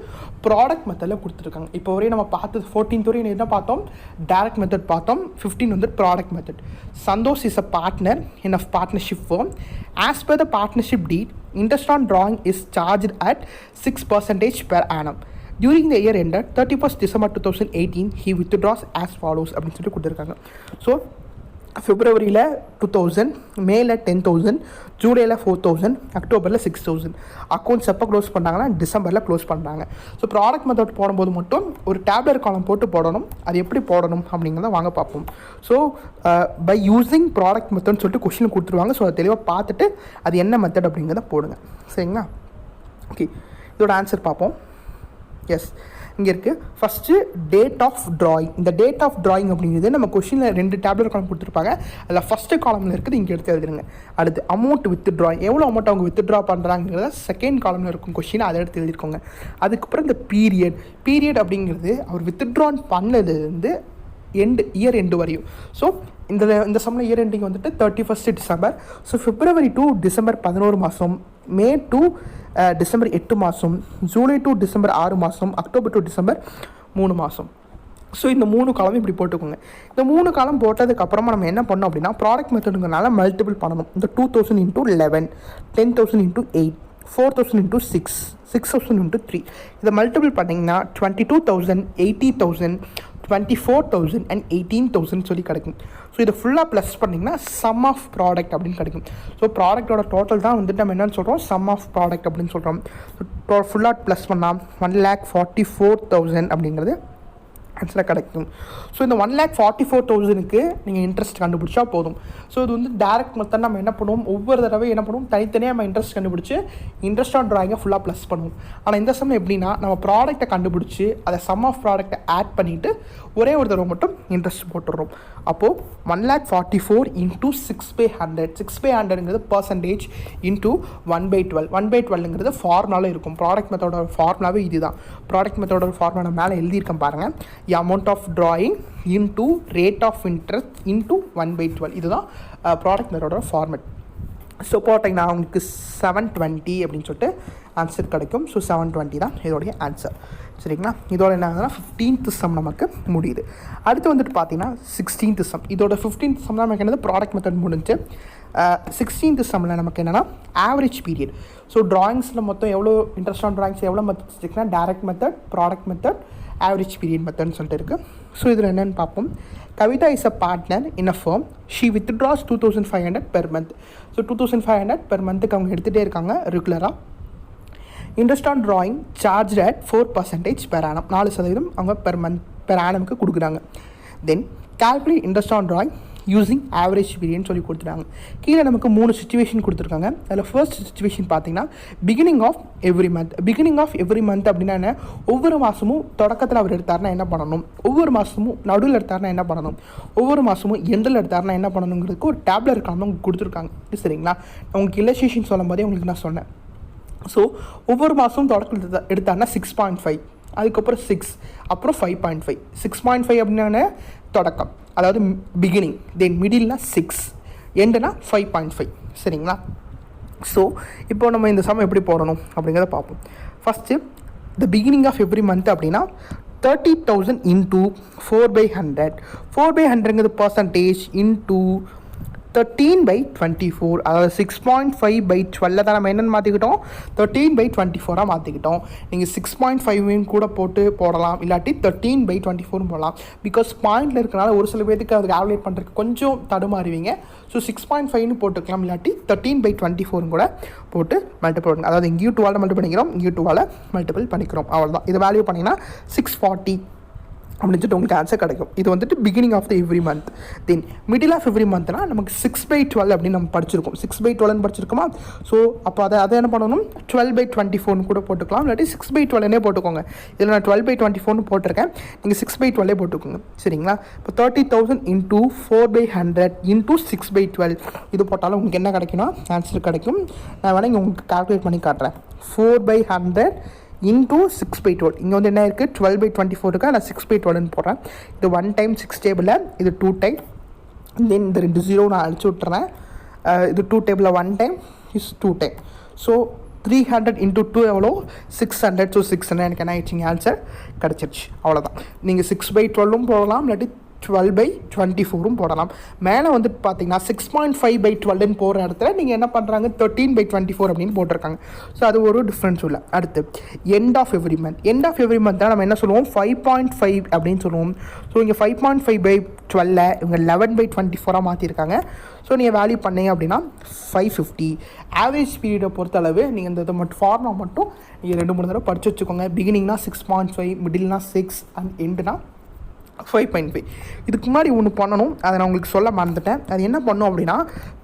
ப்ராடக்ட் மெத்தடில் கொடுத்துருக்காங்க. இப்போ வரையும் நம்ம பார்த்தது 14th வரையும் என்ன பார்த்தோம்? டைரக்ட் மெத்தட் பார்த்தோம். 15 வந்து product method. Santosh is a partner in a partnership firm. As per the partnership deed interest on drawing is charged at 6% per annum. During the year ended 31st December 2018 he withdraws as follows அப்படின்னு சொல்லிட்டு கொடுத்துருக்காங்க. So பிப்ரவரியில் 2000, மேல 10,000, ஜூலையில் 4,000, அக்டோபரில் 6,000. Accounts எப்போ close பண்ணாங்கன்னா டிசம்பரில் க்ளோஸ் பண்ணுறாங்க. ஸோ ப்ராடக்ட் மெத்தட் போடும்போது மட்டும் ஒரு டேப்லெட் காலம் போட்டு போடணும். அது எப்படி போடணும் அப்படிங்கிறத வாங்க பார்ப்போம். ஸோ பை யூஸிங் ப்ராடக்ட் மெத்தட்னு சொல்லிட்டு கொஷின் கொடுத்துருவாங்க. ஸோ அதை தெளிவாக பார்த்துட்டு அது என்ன மெத்தட் அப்படிங்கிறத போடுங்க. சரிங்களா? ஓகே, இதோட ஆன்சர் பார்ப்போம். எஸ், இங்கே இருக்குது. First date of drawing. இந்த டேட் ஆஃப் ட்ராயிங் அப்படிங்கிறது நம்ம கொஷினில் 2 டேப்லெட் காலம் கொடுத்துருப்பாங்க. அதில் ஃபஸ்ட்டு காலமில் இருக்குது, இங்கே எடுத்து எழுதுருங்க. அடுத்து அமௌண்ட் வித் ட்ராயிங், எவ்வளோ அமௌண்ட் அவங்க வித் ட்ரா பண்ணுறாங்கிறத செகண்ட் காலமில் இருக்கும் கொஷின், அதை எடுத்து எழுதிருக்கோங்க. அதுக்கப்புறம் இந்த பீரியட் அப்படிங்கிறது அவர் வித்ட்ரான் பண்ணதுலேருந்து இயர் எண்டு வரையும். ஸோ இந்த சம்மில் இயர் எண்டிங் வந்துட்டு 31st December. So February to December 11 மாதம், மே டு டிசம்பர் 8 மாதம், ஜூலை டு டிசம்பர் 6 மாதம், அக்டோபர் டு டிசம்பர் 3 மாதம். ஸோ இந்த 3 காலம் இப்படி போட்டுக்கோங்க. இந்த 3 காலம் போட்டதுக்கப்புறமா நம்ம என்ன பண்ணோம் அப்படின்னா ப்ராடக்ட் மெத்தடுங்கிறனால மல்டிபிள் பண்ணணும். இந்த 2000 × 11, 10,000 × 8, 4,000 × 6, 6,000 × 3. இதை மல்டிபிள் பண்ணிங்கன்னா 22,000, 80,000, 24,000 and 18,000 சொல்லி கிடைக்கும். ஸோ இதை ஃபுல்லாக ப்ளஸ் பண்ணிங்கன்னா சம் ஆஃப் ப்ராடக்ட் அப்படின்னு கிடைக்கும். ஸோ ப்ராடக்டோட டோட்டல் தான் வந்துட்டு நம்ம என்னென்னு சொல்கிறோம், சம் ஆஃப் ப்ராடக்ட் அப்படின்னு சொல்கிறோம். ஃபுல்லாக ப்ளஸ் பண்ணால் 1,44,000 அப்படிங்கிறது ஆன்சராக கிடைக்கும். ஸோ இந்த 1,44,000க்கு நீங்கள் இன்ட்ரெஸ்ட் கண்டுபிடிச்சா போதும். ஸோ இது வந்து டேரக்ட் மெத்தட். நம்ம என்ன பண்ணுவோம், ஒவ்வொரு தடவை என்ன பண்ணுவோம், தனித்தனியாக நம்ம இன்ட்ரெஸ்ட் கண்டுபிடிச்சி இன்ட்ரெஸ்ட் ஆன் ட்ராயிங்கை ஃபுல்லாக ப்ளஸ் பண்ணுவோம். ஆனால் இந்த சம் எப்படின்னா நம்ம ப்ராடக்ட்டை கண்டுபிடிச்சி அதை சம் ஆஃப் ப்ராடக்ட்டை ஆட் பண்ணிவிட்டு ஒரே ஒரு தடவை மட்டும் இன்ட்ரெஸ்ட் போட்டுடுறோம். அப்போது 1,44,000 × 6/100. 6/100ங்கிறது பர்சன்டேஜ் இன்ட்டு 1/12. 1/12ங்கிறது ஃபார்முலாவில் இருக்கும். ப்ராடக்ட் மெத்தடோட ஃபார்முலாவே இதுதான். ப்ராடக்ட் மெத்தடோட ஃபார்முலா மேலே எழுதியிருக்கேன் பாருங்கள். amount of drawing into rate of interest into 1/12. இதுதான் ப்ராடக்ட் மெத்தடோட ஃபார்மெட். ஸோ போட்டிங்கன்னா உங்களுக்கு 720 அப்படின்னு சொல்லிட்டு ஆன்சர் கிடைக்கும். ஸோ 720 தான் இதோடைய ஆன்சர். சரிங்களா? இதோட என்ன ஆகுதுன்னா 15th சம் நமக்கு முடியுது. அடுத்து வந்துட்டு பார்த்தீங்கன்னா 16th சம். இதோட 15th சம் தான் நமக்கு என்னது, ப்ராடக்ட் மெத்தட் முடிஞ்சு. 16th சம்மில் நமக்கு என்னென்னா ஆவரேஜ் பீரியட். ஸோ ட்ராயிங்ஸில் மொத்தம் எவ்வளோ இன்ட்ரெஸ்ட் ஆன் ட்ராயிங்ஸ் எவ்வளோ மெத்தட்ஸ் இருக்குன்னா direct method, product method, average period மெத்தட்னு சொல்லிட்டு இருக்குது. ஸோ இதில் என்னென்னு பார்ப்போம். Kavitha is a partner in a firm. She withdraws 2,500 per month. So 2,500 per மந்த்துக்கு அவங்க எடுத்துகிட்டே இருக்காங்க ரெகுலராக. Interest on drawing charge at 4% per annum. 4% அவங்க பெர் ஆனமுக்கு கொடுக்குறாங்க. Then calculate interest on drawing using average பீரியட்னு சொல்லி கொடுத்துருக்காங்க. கீழே நமக்கு 3 சிச்சுவேஷன் கொடுத்துருக்காங்க. அதில் ஃபர்ஸ்ட் சிச்சுவேஷன் பார்த்தீங்கன்னா beginning of every month. Beginning of every month அப்படின்னா என்ன, ஒவ்வொரு மாதமும் தொடக்கத்தில் அவர் எடுத்தார்னா என்ன பண்ணணும், ஒவ்வொரு மாதமும் நடுவில் எடுத்தார்னா என்ன பண்ணணும், ஒவ்வொரு மாதமும் எண்டில் எடுத்தார்னா என்ன பண்ணணுங்கிறதுக்கு ஒரு டேப்லெட் இருக்காமல் உங்களுக்கு கொடுத்துருக்காங்க. சரிங்களா? உங்களுக்கு இல்லஸ்ட்ரேஷன் சொல்லும் போதே உங்களுக்கு நான் சொன்னேன். ஸோ ஒவ்வொரு மாதமும் தொடக்கத்தில் எடுத்தார்னா 6.5, அதுக்கப்புறம் 6, அப்புறம் 5.5. 6.5 அப்படின்னா தொடக்கம், அதாவது பிகினிங். தென் மிடில்னா 6, எண்டுனா 5.5. சரிங்களா? ஸோ இப்போ நம்ம இந்த சம் எப்படி போடணும் அப்படிங்கிறத பார்ப்போம். First the beginning of every month அப்படின்னா 30,000 × 4/100. 4/100ங்கிறது பர்சன்டேஜ் இன்டூ 13/24. அதாவது 6.5/12 தான் நம்ம என்னென்னு மாற்றிக்கிட்டோம், 13/24 மாற்றிக்கிட்டோம். நீங்கள் 6.5 கூட போடலாம், இல்லாட்டி 13/24 போடலாம். பிகாஸ் பாயிண்டில் இருக்கிறனால ஒரு சில பேருக்கு அது கால்குலேட் பண்ணுறதுக்கு கொஞ்சம் தடுமாறுவீங்க. ஸோ 6.5 போட்டுக்கலாம், இல்லாட்டி 13/24 கூட போட்டு மல்டிபிள் பண்ணுங்க. அதாவது இங்கேயும் 2ஆல் மல்டிபிள் பண்ணிக்கிறோம், இங்கேயும் 2ஆல் மல்டிபிள் பண்ணிக்கிறோம். அவ்வளோதான். இது வேல்யூ பண்ணிங்கன்னா 640 அப்படின்னு சொல்லிட்டு உங்களுக்கு ஆன்சர் கிடைக்கும். இது வந்துட்டு beginning of the every month. Then middle of every மந்த்னா நமக்கு 6/12 அப்படின்னு நம்ம படிச்சிருக்கோம். 6/12 படிச்சிருக்கோமா? ஸோ அப்போ அதை என்ன பண்ணணும், 12/24 கூட போட்டுக்கலாம், இல்லாட்டி 6/12 போட்டுக்கோங்க. இதில் நான் 12/24 போட்டிருக்கேன், நீங்கள் 6/12 போட்டுக்கோங்க. சரிங்களா? இப்போ 30,000 × 4/100 × 6/12 இது போட்டாலும் உங்களுக்கு என்ன கிடைக்கும்னா ஆன்சர் கிடைக்கும். நான் வேணால் இங்கே உங்களுக்கு கால்குலேட் பண்ணி காட்டுறேன். 4/100 × 6/12. இங்கே வந்து என்ன இருக்குது, 12/24 இருக்கா, நான் 6/12 போடுறேன். இது 1 டைம் 6 டேபிளில், இது 2 டைம். தென் இந்த 2 0 நான் அழிச்சு விட்டுறேன். இது 2 டேபிளில் 1 டைம் இஸ் 2 டைம். ஸோ 300 × 2 எவ்வளோ, 600. ஸோ 600 எனக்கு என்ன ஆயிடுச்சிங்க, ஆன்சர் கிடச்சிருச்சு. அவ்வளோதான். நீங்கள் 6/12 போடலாம், இல்லாட்டி 12/24 போடலாம். மேலே வந்துட்டு பார்த்தீங்கன்னா 6.5/12 போகிற இடத்துல நீங்கள் என்ன பண்ணுறாங்க 13/24 அப்படின்னு போட்டிருக்காங்க. ஸோ அது ஒரு டிஃப்ரென்ஸ் இல்லை. அடுத்து எண்ட் ஆஃப் எவ்ரி மந்த் தான் நம்ம என்ன சொல்லுவோம் 5.5 அப்படின்னு சொல்லுவோம். ஸோ இங்கே 5.5/12 இவங்க 11/24 மாற்றிருக்காங்க. ஸோ நீங்கள் வேல்யூ பண்ணீங்க அப்படின்னா 550. ஆவரேஜ் பீரியடை பொறுத்தளவு நீங்கள் இந்த மட்டும் ஃபார்முலா மட்டும் நீங்கள் 2-3 தடவை படித்து வச்சுக்கோங்க. பிகினிங்னா 6.5, மிடில்னா 6 அண்ட் எண்டுனா 5.5. இதுக்கு முன்னாடி ஒன்று பண்ணணும், அதை நான் உங்களுக்கு சொல்ல மறந்துட்டேன். அது என்ன பண்ணணும் அப்படின்னா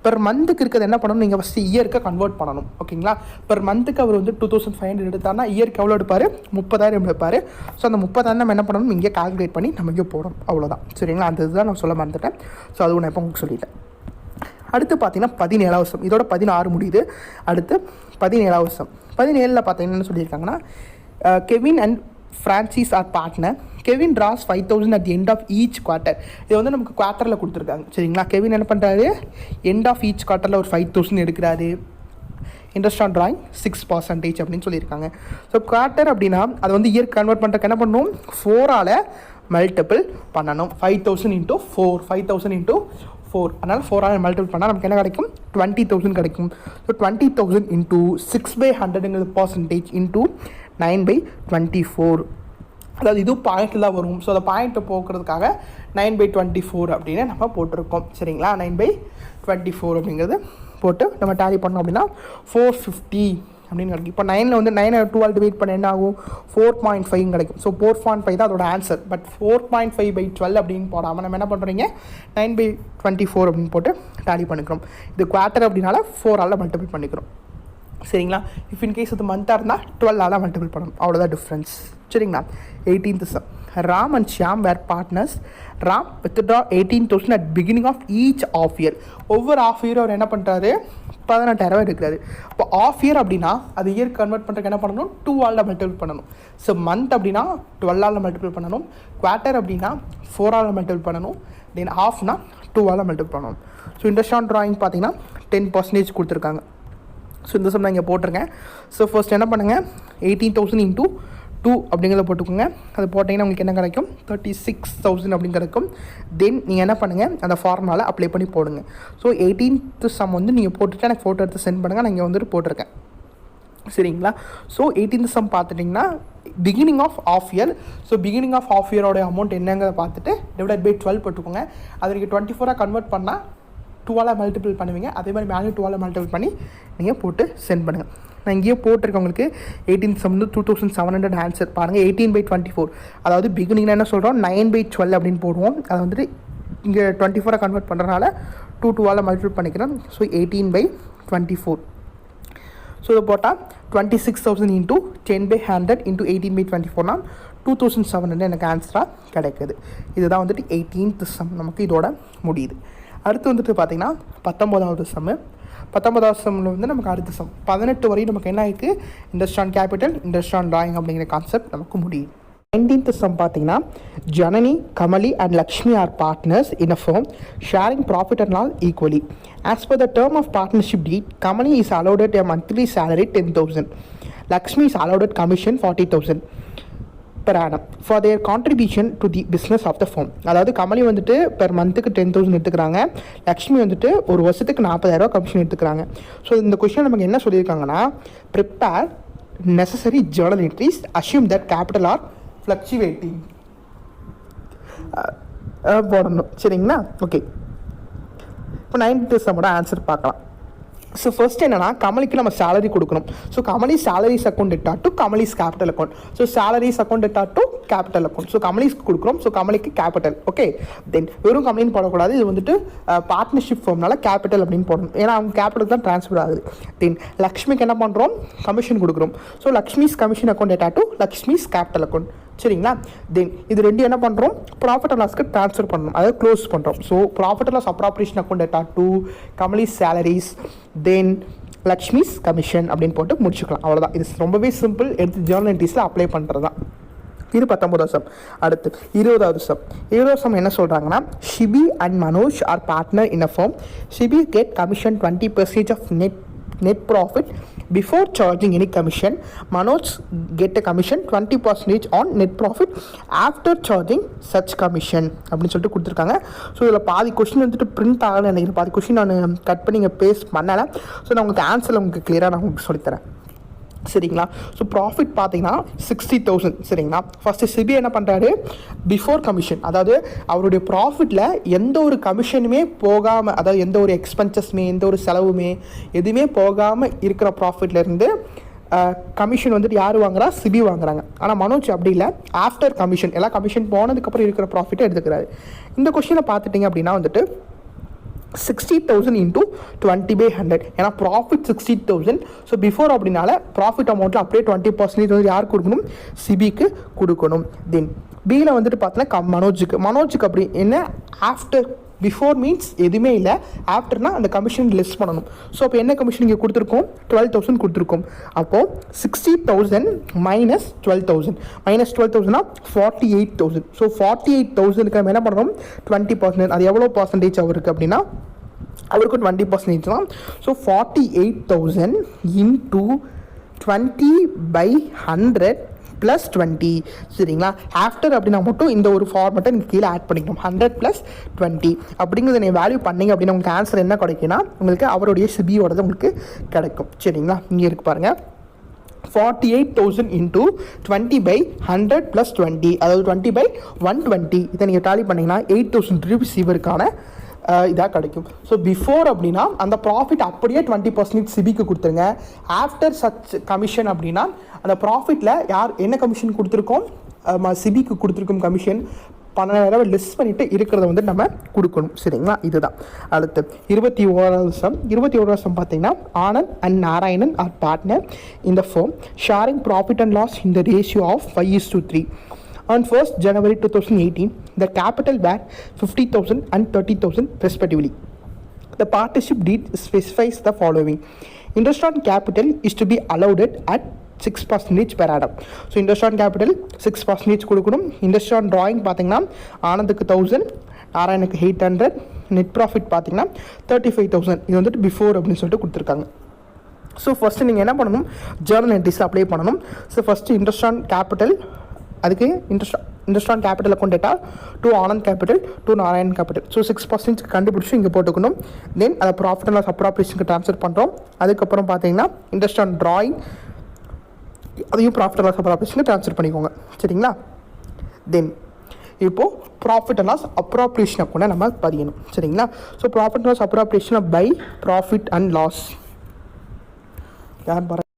பெர் மந்த்துக்கு இருக்கிறது என்ன பண்ணணும், நீங்கள் ஃபஸ்ட்டு இயருக்கு கன்வெர்ட் பண்ணணும். ஓகேங்களா, பெர் மந்த்துக்கு அவர் வந்து 2500 எடுத்தார்னா இயருக்கு எவ்வளோ எடுப்பார் 30,000 எடுப்பார். ஸோ அந்த 30,000 நம்ம என்ன பண்ணணும் இங்கே கால்குலேட் பண்ணி நம்ம இங்கே போடணும். அவ்வளோதான். சரிங்களா, அந்த இதுதான் நான் சொல்ல மறந்துட்டேன். ஸோ அது நான் இப்போ உங்களுக்கு சொல்லிட்டேன். அடுத்து பார்த்தீங்கன்னா 17வது வருஷம். இதோட 16 முடியுது. அடுத்து 17வது வருஷம். 17ல் பார்த்தீங்கன்னா என்ன சொல்லியிருக்காங்கன்னா Kevin and Francis are partner. Kevin draws 5,000 at the end of each quarter. இது வந்து நமக்கு குவார்ட்டரில் கொடுத்துருக்காங்க. சரிங்களா, கெவின் என்ன பண்ணுறாரு எண்ட் ஆஃப் ஈச் குவார்ட்டரில் ஒரு 5,000 எடுக்கிறாரு. இன்ட்ரெஸ்ட் ஆன் ட்ராயிங் 6% அப்படின்னு சொல்லியிருக்காங்க. ஸோ குவார்ட்டர் அப்படின்னா அது வந்து இயர் கன்வெர்ட் பண்ணுறதுக்கு என்ன பண்ணணும் 4ஆல் மல்டிபிள் பண்ணணும். 5,000 × 4 5,000 × 4. அதனால் 4ஆல் மல்டிபிள் பண்ணால் நமக்கு என்ன கிடைக்கும் 20,000 கிடைக்கும். So 20,000 × 6/100 percentage into 9/24. அதாவது இது பாயிண்டில் தான் வரும். ஸோ அந்த பாயிண்ட்டை போக்குறதுக்காக 9/24 அப்படின்னு நம்ம போட்டிருக்கோம். சரிங்களா, 9/24 அப்படிங்கிறது போட்டு நம்ம டேலி பண்ணோம் அப்படின்னா 450 அப்படின்னு கிடைக்கும். இப்போ 9ல் வந்து 9 2ஆல் டிவைட் பண்ண என்ன ஆகும் 4.5 கிடைக்கும். ஸோ 4.5 தான் அதோட ஆன்சர். பட் 4.5/12 அப்படின்னு போடாமல் நம்ம என்ன பண்ணுறீங்க 9/24 அப்படின்னு போட்டு டேலி பண்ணிக்கிறோம். இது குவார்ட்டர் அப்படின்னால 4ஆல் மல்டிபிள் பண்ணிக்கிறோம். சரிங்களா, இஃப் இன்கேஸ் அது மந்தாக இருந்தால் 12ஆல் மல்டிபிள் பண்ணணும். அவ்வளோதான் டிஃப்ரென்ஸ். சரிங்களா, 18th sum. Ram and Shyam were partners. Ram withdraw 18,000 at beginning of each of year. ஒவ்வொரு ஆஃப் இயர் அவர் என்ன பண்ணுறாரு 18,000 எடுக்கிறாரு. இப்போ ஆஃப் இயர் அப்படின்னா அது இயர் கன்வெர்ட் பண்ணுறதுக்கு என்ன பண்ணணும் 2ஆல் மல்டிபிள் பண்ணணும். ஸோ மந்த் அப்படின்னா 12ஆல் மல்டிபிள் பண்ணணும். குவார்ட்டர் அப்படின்னா 4ஆல் மல்டிபிள் பண்ணணும். தென் ஆஃப்னா 2ஆல் மல்டிபிள் பண்ணணும். ஸோ இன்ட்ரெஸ்ட் ஆன் ட்ராயிங் பார்த்தீங்கன்னா 10% கொடுத்துருக்காங்க. ஸோ இந்த சம் நான் இங்கே போட்டிருக்கேன். ஸோ ஃபர்ஸ்ட் என்ன பண்ணுங்கள் 18,000 × 2 அப்படிங்கிறத போட்டுக்கோங்க. அது போட்டிங்கன்னா உங்களுக்கு என்ன கிடைக்கும் 36,000 அப்படின்னு கிடைக்கும். தென் நீங்கள் என்ன பண்ணுங்கள் அந்த ஃபார்முலாவில் அப்ளை பண்ணி போடுங்க. ஸோ 18th சம் வந்து நீங்கள் போட்டுட்டு எனக்கு ஃபோட்டோ எடுத்து சென்ட் பண்ணுங்கள். நான் இங்கே வந்துட்டு போட்டிருக்கேன். சரிங்களா, ஸோ 18th சம் பார்த்துட்டிங்கன்னா beginning of of year. So beginning of of இயரோட அமௌண்ட் என்னங்கிறத பார்த்துட்டு /12 போட்டுக்கோங்க. அதை நீங்கள் 24ஆக கன்வெர்ட் பண்ணால் 2ஆல் மல்டிபிள் பண்ணுவீங்க. அதே மாதிரி மேலே 2ஆல் மல்டிபிள் பண்ணி நீங்கள் போட்டு சென்ட் பண்ணுங்கள். நான் இங்கேயே போட்டிருக்கேன் உங்களுக்கு 18th சம் வந்து 2,700 ஆன்சர் பாருங்கள். 18/24 அதாவது பிகினிங்கில் என்ன சொல்கிறோம் 9/12 அப்படின்னு போடுவோம். அதை வந்துட்டு இங்கே 24ஆக கன்வெர்ட் பண்ணுறதுனால 2ஆல் மல்டிபிள் பண்ணிக்கிறோம். ஸோ 18/24. ஸோ இதை போட்டால் 26,000 × 10/100 × 18/24 2,700 எனக்கு ஆன்சராக கிடைக்குது. இதுதான் வந்துட்டு 18th சம் நமக்கு இதோட முடியுது. அடுத்து வந்துட்டு பார்த்திங்கன்னா 19வது சம்மு. 19வது சம்மில் வந்து நமக்கு அடுத்த சம் 18 வரையும் நமக்கு என்ன ஆயிருக்கு interest on capital interest on drawing அப்படிங்கிற கான்செப்ட் நமக்கு முடியுது. 19th சம் பார்த்தீங்கன்னா Janani, Kamali and Lakshmi are partners in a firm sharing profit and loss equally. As per the term of partnership deed, Kamali is allowed a monthly salary 10,000. Lakshmi is allowed commission 40,000 per annum for their contribution to the business of the firm. அதாவது கமலி வந்துட்டு per மந்த்துக்கு 10,000 எடுத்துக்கிறாங்க. லக்ஷ்மி வந்துட்டு ஒரு வருஷத்துக்கு 40,000 commission எடுத்துக்கிறாங்க. So இந்த question நமக்கு என்ன சொல்லியிருக்காங்கன்னா prepare necessary journal entries, assume that capital are fluctuating போடணும். சரிங்களா, ஓகே. இப்போ 19th சம்மோட ஆன்சர் பார்க்கலாம். ஸோ ஃபர்ஸ்ட் என்னன்னா கமலிக்கு நம்ம சேலரி கொடுக்கணும். ஸோ கமலி சேலரிஸ் அக்கௌண்ட் இட்டா to Kamali's capital account. So salaries account இட்டா டு கேபிட்டல் அக்கௌண்ட். ஸோ கமலிஸ்க்கு கொடுக்குறோம். ஸோ கமலிக்கு கேபிட்டல். ஓகே, தென் வெறும் கமலின்னு போடக்கூடாது. இது வந்துட்டு பார்ட்னர்ஷிப் ஃபார்ம்னால கேபிட்டல் அப்படின்னு போடணும். ஏன்னா அவங்க கேபிட்டல் தான் ட்ரான்ஸ்ஃபர் ஆகுது. தென் லக்ஷ்மிக்கு என்ன பண்ணுறோம் கமிஷன் கொடுக்குறோம். ஸோ லக்ஷ்மிஸ் கமிஷன் அக்கௌண்ட் இட்டா டு லக்ஷ்மிஸ் கேபிட்டல் அக்கௌண்ட். சரிங்களா, தென் இது ரெண்டும் என்ன பண்ணுறோம் ப்ராஃபிட் அண்ட் லாஸ்க்கு ட்ரான்ஸ்ஃபர் பண்ணணும், அதாவது க்ளோஸ் பண்ணுறோம். So profit and loss appropriation account data to Kamali's salaries then Lakshmi's commission அப்படின்னு போட்டு முடிச்சுக்கலாம். அவ்வளோதான். இது ரொம்பவே சிம்பிள். எடுத்து ஜர்னல் என்ட்ரிஸில் அப்ளை பண்ணுறது தான். இது 19வது சம். அடுத்து 20வது சம். 20வது சம் என்ன சொல்கிறாங்கன்னா Shibi and Manoj are partner in a firm. Shibi get commission 20% of net profit before charging any commission, Manoj get a commission 20% on net profit after charging such commission அப்படின்னு சொல்லிட்டு கொடுத்துருக்காங்க. So இதில் பாதி கொஸ்டின் வந்துட்டு print ஆகலை நினைக்கிறேன், பாதி கொஸ்டின் நான் கட் பண்ணி இங்கே பேஸ்ட் பண்ணலை. ஸோ நான் உங்களுக்கு ஆன்சரில் உங்களுக்கு கிளியராக நான் உங்களுக்கு சொல்லித்தரேன் சரிங்களா. ஸோ ப்ராஃபிட் பார்த்தீங்கன்னா 60,000 சரிங்களா. ஃபஸ்ட்டு சிபி என்ன பண்ணுறாரு, பிஃபோர் கமிஷன், அதாவது அவருடைய ப்ராஃபிட்டில் எந்த ஒரு கமிஷனுமே போகாமல், அதாவது எந்த ஒரு எக்ஸ்பென்சஸ்மே எந்த ஒரு செலவுமே எதுவுமே போகாமல் இருக்கிற ப்ராஃபிட்லேருந்து கமிஷன் வந்துட்டு யார் வாங்குறா, சிபி வாங்குறாங்க. ஆனால் மனோஜ் அப்படி இல்லை, ஆஃப்டர் கமிஷன் எல்லா கமிஷன் போனதுக்கப்புறம் இருக்கிற ப்ராஃபிட்டை எடுத்துக்கிறாரு. இந்த கொஸ்டினை பார்த்துட்டிங்க அப்படின்னா வந்துட்டு 60,000 into 20/100, ஏன்னா ப்ராஃபிட் 60,000. ஸோ பிஃபோர் அப்படின்னால ப்ராஃபிட் அமௌண்ட்டில் அப்படியே 20% வந்து யாருக்கு கொடுக்கணும், சிபிக்கு கொடுக்கணும். தென் பியில் வந்துட்டு பார்த்தீங்கன்னா மனோஜுக்கு அப்படி என்ன, ஆஃப்டர், பிஃபோர் மீன்ஸ் எதுவுமே இல்லை, ஆஃப்டர்னா அந்த கமிஷன் லிஸ்ட் பண்ணணும். ஸோ அப்போ என்ன கமிஷன் இங்கே கொடுத்துருக்கோம், 12,000 கொடுத்துருக்கோம். அப்போது 60,000 minus 12,000 minus 12,000 48,000. ஸோ 48,000க்கு நம்ம என்ன பண்ணணும், 20%. அது எவ்வளோ பர்சன்டேஜ் அவருக்கு அப்படின்னா அவருக்கு 20% தான். ஸோ 48,000 into 20/100 + 20 சரிங்களா. ஆஃப்டர் அப்படின்னா மட்டும் இந்த ஒரு ஃபார்மெட்டை நீங்கள் கீழே ஆட் பண்ணிக்கணும். 100 + 20 அப்படிங்கிறத நீங்கள் வேல்யூ பண்ணிங்க அப்படின்னா உங்களுக்கு ஆன்சர் என்ன கிடைக்குன்னா, உங்களுக்கு அவருடைய சிபியோடது உங்களுக்கு கிடைக்கும் சரிங்களா. இங்கே இருக்கு பாருங்கள், 48,000 into 20/100 + 20, அதாவது 20/120. இதை நீங்கள் டாலி பண்ணிங்கன்னா 8,000 ரூபீஸ் இவருக்கான இதாக கிடைக்கும். ஸோ பிஃபோர் அப்படின்னா அந்த ப்ராஃபிட் அப்படியே 20% சிபிக்கு கொடுத்துருங்க. ஆஃப்டர் சச் கமிஷன் அப்படின்னா அந்த ப்ராஃபிட்டில் யார் என்ன கமிஷன் கொடுத்துருக்கோம், சிபிக்கு கொடுத்துருக்கோம் கமிஷன் 12,000 லிஸ்ட் பண்ணிவிட்டு இருக்கிறத வந்து நம்ம கொடுக்கணும் சரிங்களா. இதுதான். அடுத்து 21வது சம் பார்த்தீங்கன்னா, Anand and Narayanan are partner in the firm sharing profit and loss in the ratio of 5:3. On 1st January 2018, the capital were 50,000 and 30,000 respectively. The partnership deed specifies the following. Interest on capital is to be allowed at 6% per annum. So interest on capital 6% கொடுக்கணும். interest on drawing பார்த்தீங்கன்னா ஆனந்துக்கு 1,000, நாராயணுக்கு 800, net profit பார்த்தீங்கன்னா 35,000. இது வந்துட்டு before அப்படின்னு சொல்லிட்டு கொடுத்துருக்காங்க. So first நீங்கள் என்ன பண்ணணும், ஜேர்னல் என்ட்ரிஸ் அப்ளை பண்ணணும். So first interest on capital, அதுக்கு interest on capital account data to Anand capital to Narayan capital. So 6% கண்டுபிடிச்சி இங்கே போட்டுக்கணும். தென் அதை ப்ராஃபிட் அண்ட் லாஸ் அப்ராப்ரியேஷனுக்கு ட்ரான்ஸ்ஃபர் பண்ணுறோம். அதுக்கப்புறம் பார்த்தீங்கன்னா இன்ட்ரெஸ்ட் ஆன் ட்ராயிங், அதையும் ப்ராஃபிட் அண்ட் லாஸ் அப்ராப்ரியேஷனுக்கு ட்ரான்ஸ்ஃபர் பண்ணிக்கோங்க சரிங்களா. தென் இப்போது ப்ராஃபிட் அண்ட் லாஸ் அப்ராப்ரியேஷன் அக்கௌண்ட்டை நம்ம பதியணும் சரிங்களா. So profit and loss appropriation by profit and loss யார் பாருங்க.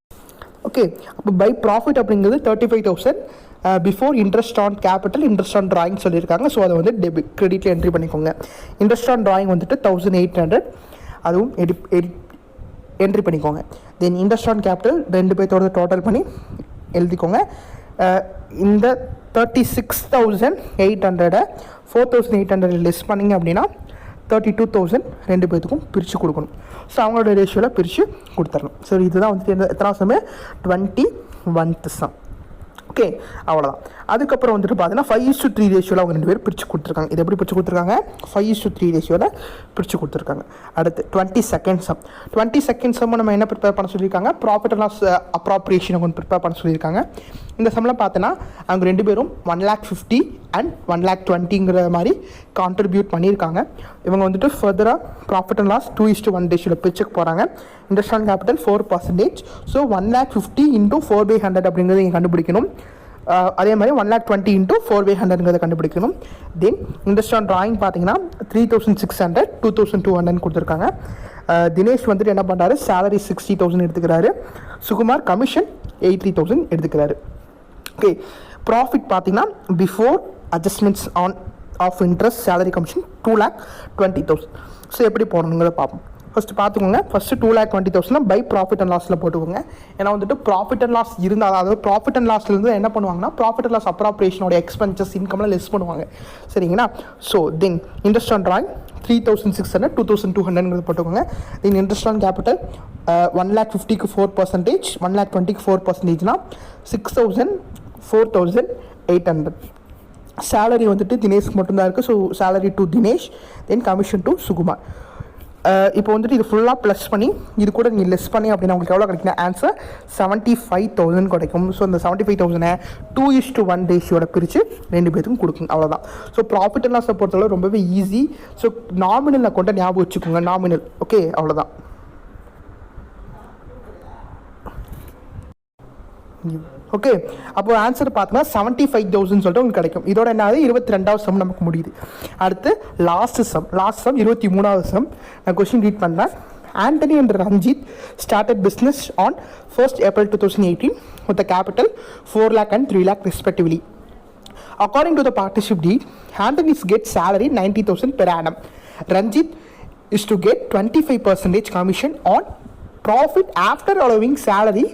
ஓகே, அப்போ பை ப்ராஃபிட் அப்படிங்கிறது 35,000 before interest on capital, interest on drawing சொல்லியிருக்காங்க. ஸோ அதை வந்து கிரெடிட்டில் என்ட்ரி பண்ணிக்கோங்க. இன்ட்ரெஸ்ட் ஆன் ட்ராயிங் வந்துட்டு 1,800, அதுவும் என்ட்ரி பண்ணிக்கோங்க. தென் இன்ட்ரெஸ்ட் ஆன் கேபிட்டல் 2 பேர்த்தோட டோட்டல் பண்ணி எழுதிக்கோங்க. இந்த 36,800 4,800 லெஸ் பண்ணிங்க அப்படின்னா 32,000 2 பேர்த்துக்கும் பிரித்து கொடுக்கணும். ஸோ அவங்களோட ரேஷியோவில் பிரித்து கொடுத்துடணும். ஸோ இதுதான் வந்துட்டு எத்தனை சமயம் 21th சம். ஓகே, அவ்வளோதான். அதுக்கப்புறம் வந்துட்டு பார்த்தீங்கன்னா 5:3 ரேஷியோவில் அவங்க 2 பேர் பிரித்து கொடுத்துருக்காங்க. இது எப்படி பிரித்து கொடுத்துருக்காங்க, 5:3 ரேஷியோவில் பிரித்து கொடுத்துருக்காங்க. அடுத்து 22nd சம். 22nd சம் நம்ம என்ன ப்ரிப்பேர் பண்ண சொல்லியிருக்காங்க, ப்ராஃபிட் அண்ட் லாஸ் அப்ராப்ரியேஷனை கொஞ்சம் ப்ரிப்பேர் பண்ண சொல்லியிருக்காங்க. இந்த சம்மில் பார்த்தோன்னா அவங்க 2 பேரும் 1,50,000 அண்ட் 1,20,000ங்கிற மாதிரி கான்ட்ரிபியூட் பண்ணியிருக்காங்க. இவங்க வந்துட்டு ஃபர்தராக ப்ராஃபிட் அண்ட் லாஸ் 2:1 ரேஷியோவில் பிரிச்சுக்கு போகிறாங்க. Interest on capital 4%. So 1,50,000 into 4/100 அப்படிங்கிறத நீங்கள் கண்டுபிடிக்கணும். அதே மாதிரி 1,20,000 into 4/100ங்கிறத கண்டுபிடிக்கணும். தென் இன்ட்ரெஸ்ட் ஆன் ட்ராயிங் பார்த்தீங்கன்னா 3,600 2,200 கொடுத்துருக்காங்க. தினேஷ் வந்துட்டு என்ன பண்ணுறாரு, சேலரி 60,000 எடுத்துக்கிறாரு. சுகுமார் கமிஷன் 83,000 எடுத்துக்கிறாரு. ஓகே, ப்ராஃபிட் பார்த்தீங்கன்னா before adjustments on of interest salary commission 2,20,000. So எப்படி போடணுங்கிறத பார்ப்போம். ஃபஸ்ட்டு பார்த்துக்கோங்க, ஃபஸ்ட்டு 2,20,000 பை ப்ராஃபிட் அண்ட் லாஸில் போட்டுக்கோங்க. ஏன்னா வந்துட்டு ப்ராஃபிட் அண்ட் லாஸ் இருந்தால், அதாவது ப்ராஃபிட் அண்ட் லாஸ்லேருந்து என்ன பண்ணுவாங்கன்னா ப்ராஃபிட் அண்ட் லாஸ் அப்ராப்ரியேஷனோட எக்ஸ்பென்சஸ் இன்கம்லாம் லெஸ் பண்ணுவாங்க சரிங்களா. So then interest on drawing 3,600 2,200 போட்டுக்கோங்க. தென் இன்ட்ரெஸ்ட் ஆன் கேபிட்டல் 1,50,000க்கு 4%, 1,20,000க்கு 4%னா 6,000 4,800. சேலரி வந்துட்டு தினேஷ்க்கு மட்டும்தான் இருக்குது. So salary to Dinesh, then commission to Sukumar. இப்போ வந்துட்டு இது ஃபுல்லாக ப்ளஸ் பண்ணி இது கூட நீங்கள் லெஸ் பண்ணி அப்படின்னா உங்களுக்கு எவ்வளோ கிடைக்கும் ஆன்சர் 75,000 கிடைக்கும். ஸோ இந்த 75,000 2:1 ரேஷியோட பிரித்து 2 பேருக்கும் கொடுக்குங்க, அவ்வளோதான். ஸோ ப்ராஃபிட் அண்ட் லாஸை பொறுத்தளவு ரொம்பவே ஈஸி. ஸோ நாமினல் அக்கௌண்ட்டை ஞாபகம் வச்சுக்கோங்க, நாமினல். ஓகே, அவ்வளோதான். ஓகே, அப்போ ஆன்சர் பார்த்தோன்னா 75,000 சொல்லிட்டு உங்களுக்கு கிடைக்கும். இதோட என்ன ஆகுது, 22வது சம் நமக்கு முடியுது. அடுத்து லாஸ்ட் சம் 23வது சம். நான் கொஸ்டின் ரீட் பண்ணுறேன். Anthony and Ranjit started business on 1st April 2018 with a capital 4 lakh and 3 lakh respectively. According to the partnership deed, Anthony gets salary 90,000 per annum. Ranjit is to get 25% commission on profit after allowing salary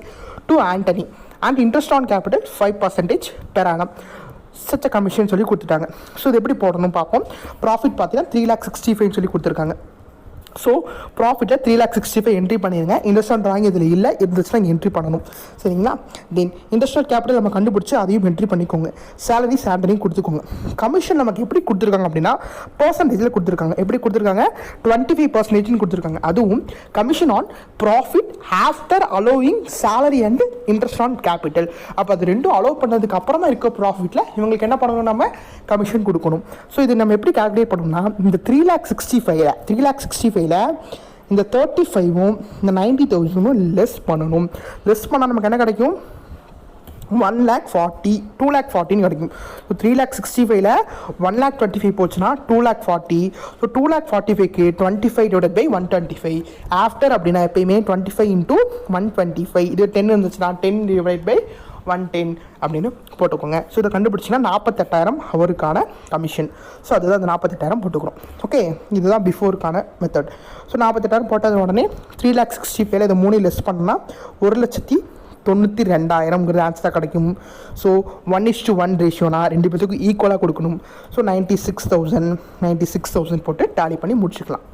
to Anthony and interest on capital 5% per annum. Such a commission சொல்லி கொடுத்துட்டாங்க. So இது எப்படி போடணும் பார்ப்போம். Profit பார்த்தீங்கன்னா 3,65,000 சொல்லி கொடுத்துருக்காங்க. So ப்ராஃபிட்டை 3,65,000 என்ட்ரி பண்ணிடுங்க. இன்ட்ரெஸ்ட் ட்ராயிங் இதில் இல்லை, இருந்துச்சுன்னா இங்கே என்ட்ரி பண்ணணும், சரிங்களா? தென் இண்டஸ்ட்ரியல் கேபிட்டல் நம்ம கண்டுபிடிச்சி அதையும் என்ட்ரி பண்ணிக்கோங்க. சேலரி சேலரியும் கொடுத்துக்கோங்க. கமிஷன் நமக்கு எப்படி கொடுத்துருக்காங்க அப்படின்னா பர்சன்டேஜில் கொடுத்துருக்காங்க. எப்படி கொடுத்துருக்காங்க, 25% கொடுத்துருக்காங்க. அதுவும் commission on profit after allowing salary and interest on capital. அப்போ அது ரெண்டும் அலோவ் பண்ணதுக்கு அப்புறமா இருக்க ப்ராஃபிட்டில் இவங்களுக்கு என்ன பண்ணணும், நம்ம கமிஷன் கொடுக்கணும். ஸோ இது நம்ம எப்படி கால்குலேட் பண்ணணும்னா இந்த 3,65,000 இந்த 35ம் இந்த 90,000 லெஸ் பண்ணணும். லெஸ் பண்ணால் நமக்கு என்ன கிடைக்கும், 1,40,000 2,40,000 கிடைக்கும். ஸோ 3,65,000 1,25,000 போச்சுன்னா 2,40,000. ஸோ 2,45,000 25/125 ஆஃப்டர் அப்படின்னா எப்பயுமே 25 × 125. இது 10 இருந்துச்சுன்னா 10/110 அப்படின்னு போட்டுக்கோங்க. ஸோ இதை கண்டுபிடிச்சிங்கன்னா 48,000 அவருக்கான கமிஷன். ஸோ அதுதான் அந்த 48,000 போட்டுக்கிறோம். ஓகே, இதுதான் பிஃபோருக்கான மெத்தட். ஸோ 48,000 போட்டது உடனே 3,65,000 இதை 3 லெஸ் பண்ணால் 1,92,000 ஆன்சர் கிடைக்கும். ஸோ 1:1 ரேஷியோனா 2 பேருக்கு ஈக்குவலாக கொடுக்கணும். ஸோ 96,000 போட்டு டேலி பண்ணி முடிச்சுக்கலாம்.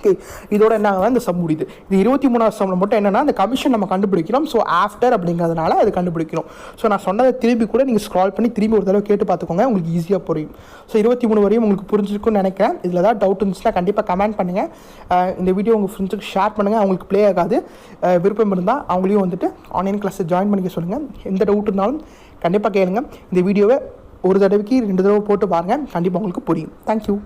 ஓகே, இதோட என்ன இந்த சம் முடியுது. இது 23வது சம்மில் மட்டும் என்னென்னா அந்த கமிஷன் நம்ம கண்டுபிடிக்கிறோம். ஸோ ஆஃப்டர் அப்படிங்கிறதுனால அது கண்டுபிடிக்கிறோம். ஸோ நான் சொன்னதை திரும்பி கூட நீங்கள் ஸ்க்ரால் பண்ணி திரும்பி ஒரு தடவை கேட்டு பார்த்துக்கோங்க, உங்களுக்கு ஈஸியாக புரியும். ஸோ 23 வரையும் உங்களுக்கு புரிஞ்சிருக்குன்னு நினைக்கிறேன். இதில் ஏதாவது டவுட் இருந்துச்சுன்னா கண்டிப்பாக கமெண்ட் பண்ணுங்கள். இந்த வீடியோ உங்கள் ஃப்ரெண்ட்ஸுக்கு ஷேர் பண்ணுங்கள். அவங்களுக்கு ப்ளே ஆகாது, விருப்பம் இருந்தால் அவங்களையும் வந்துட்டு ஆன்லைன் கிளாஸை ஜாயின் பண்ணிக்க சொல்லுங்கள். எந்த டவுட் இருந்தாலும் கண்டிப்பாக கேளுங்க. இந்த வீடியோவை ஒரு தடவைக்கு 2 தடவை போட்டு பாருங்கள், கண்டிப்பாக உங்களுக்கு புரியும். தேங்க்யூ.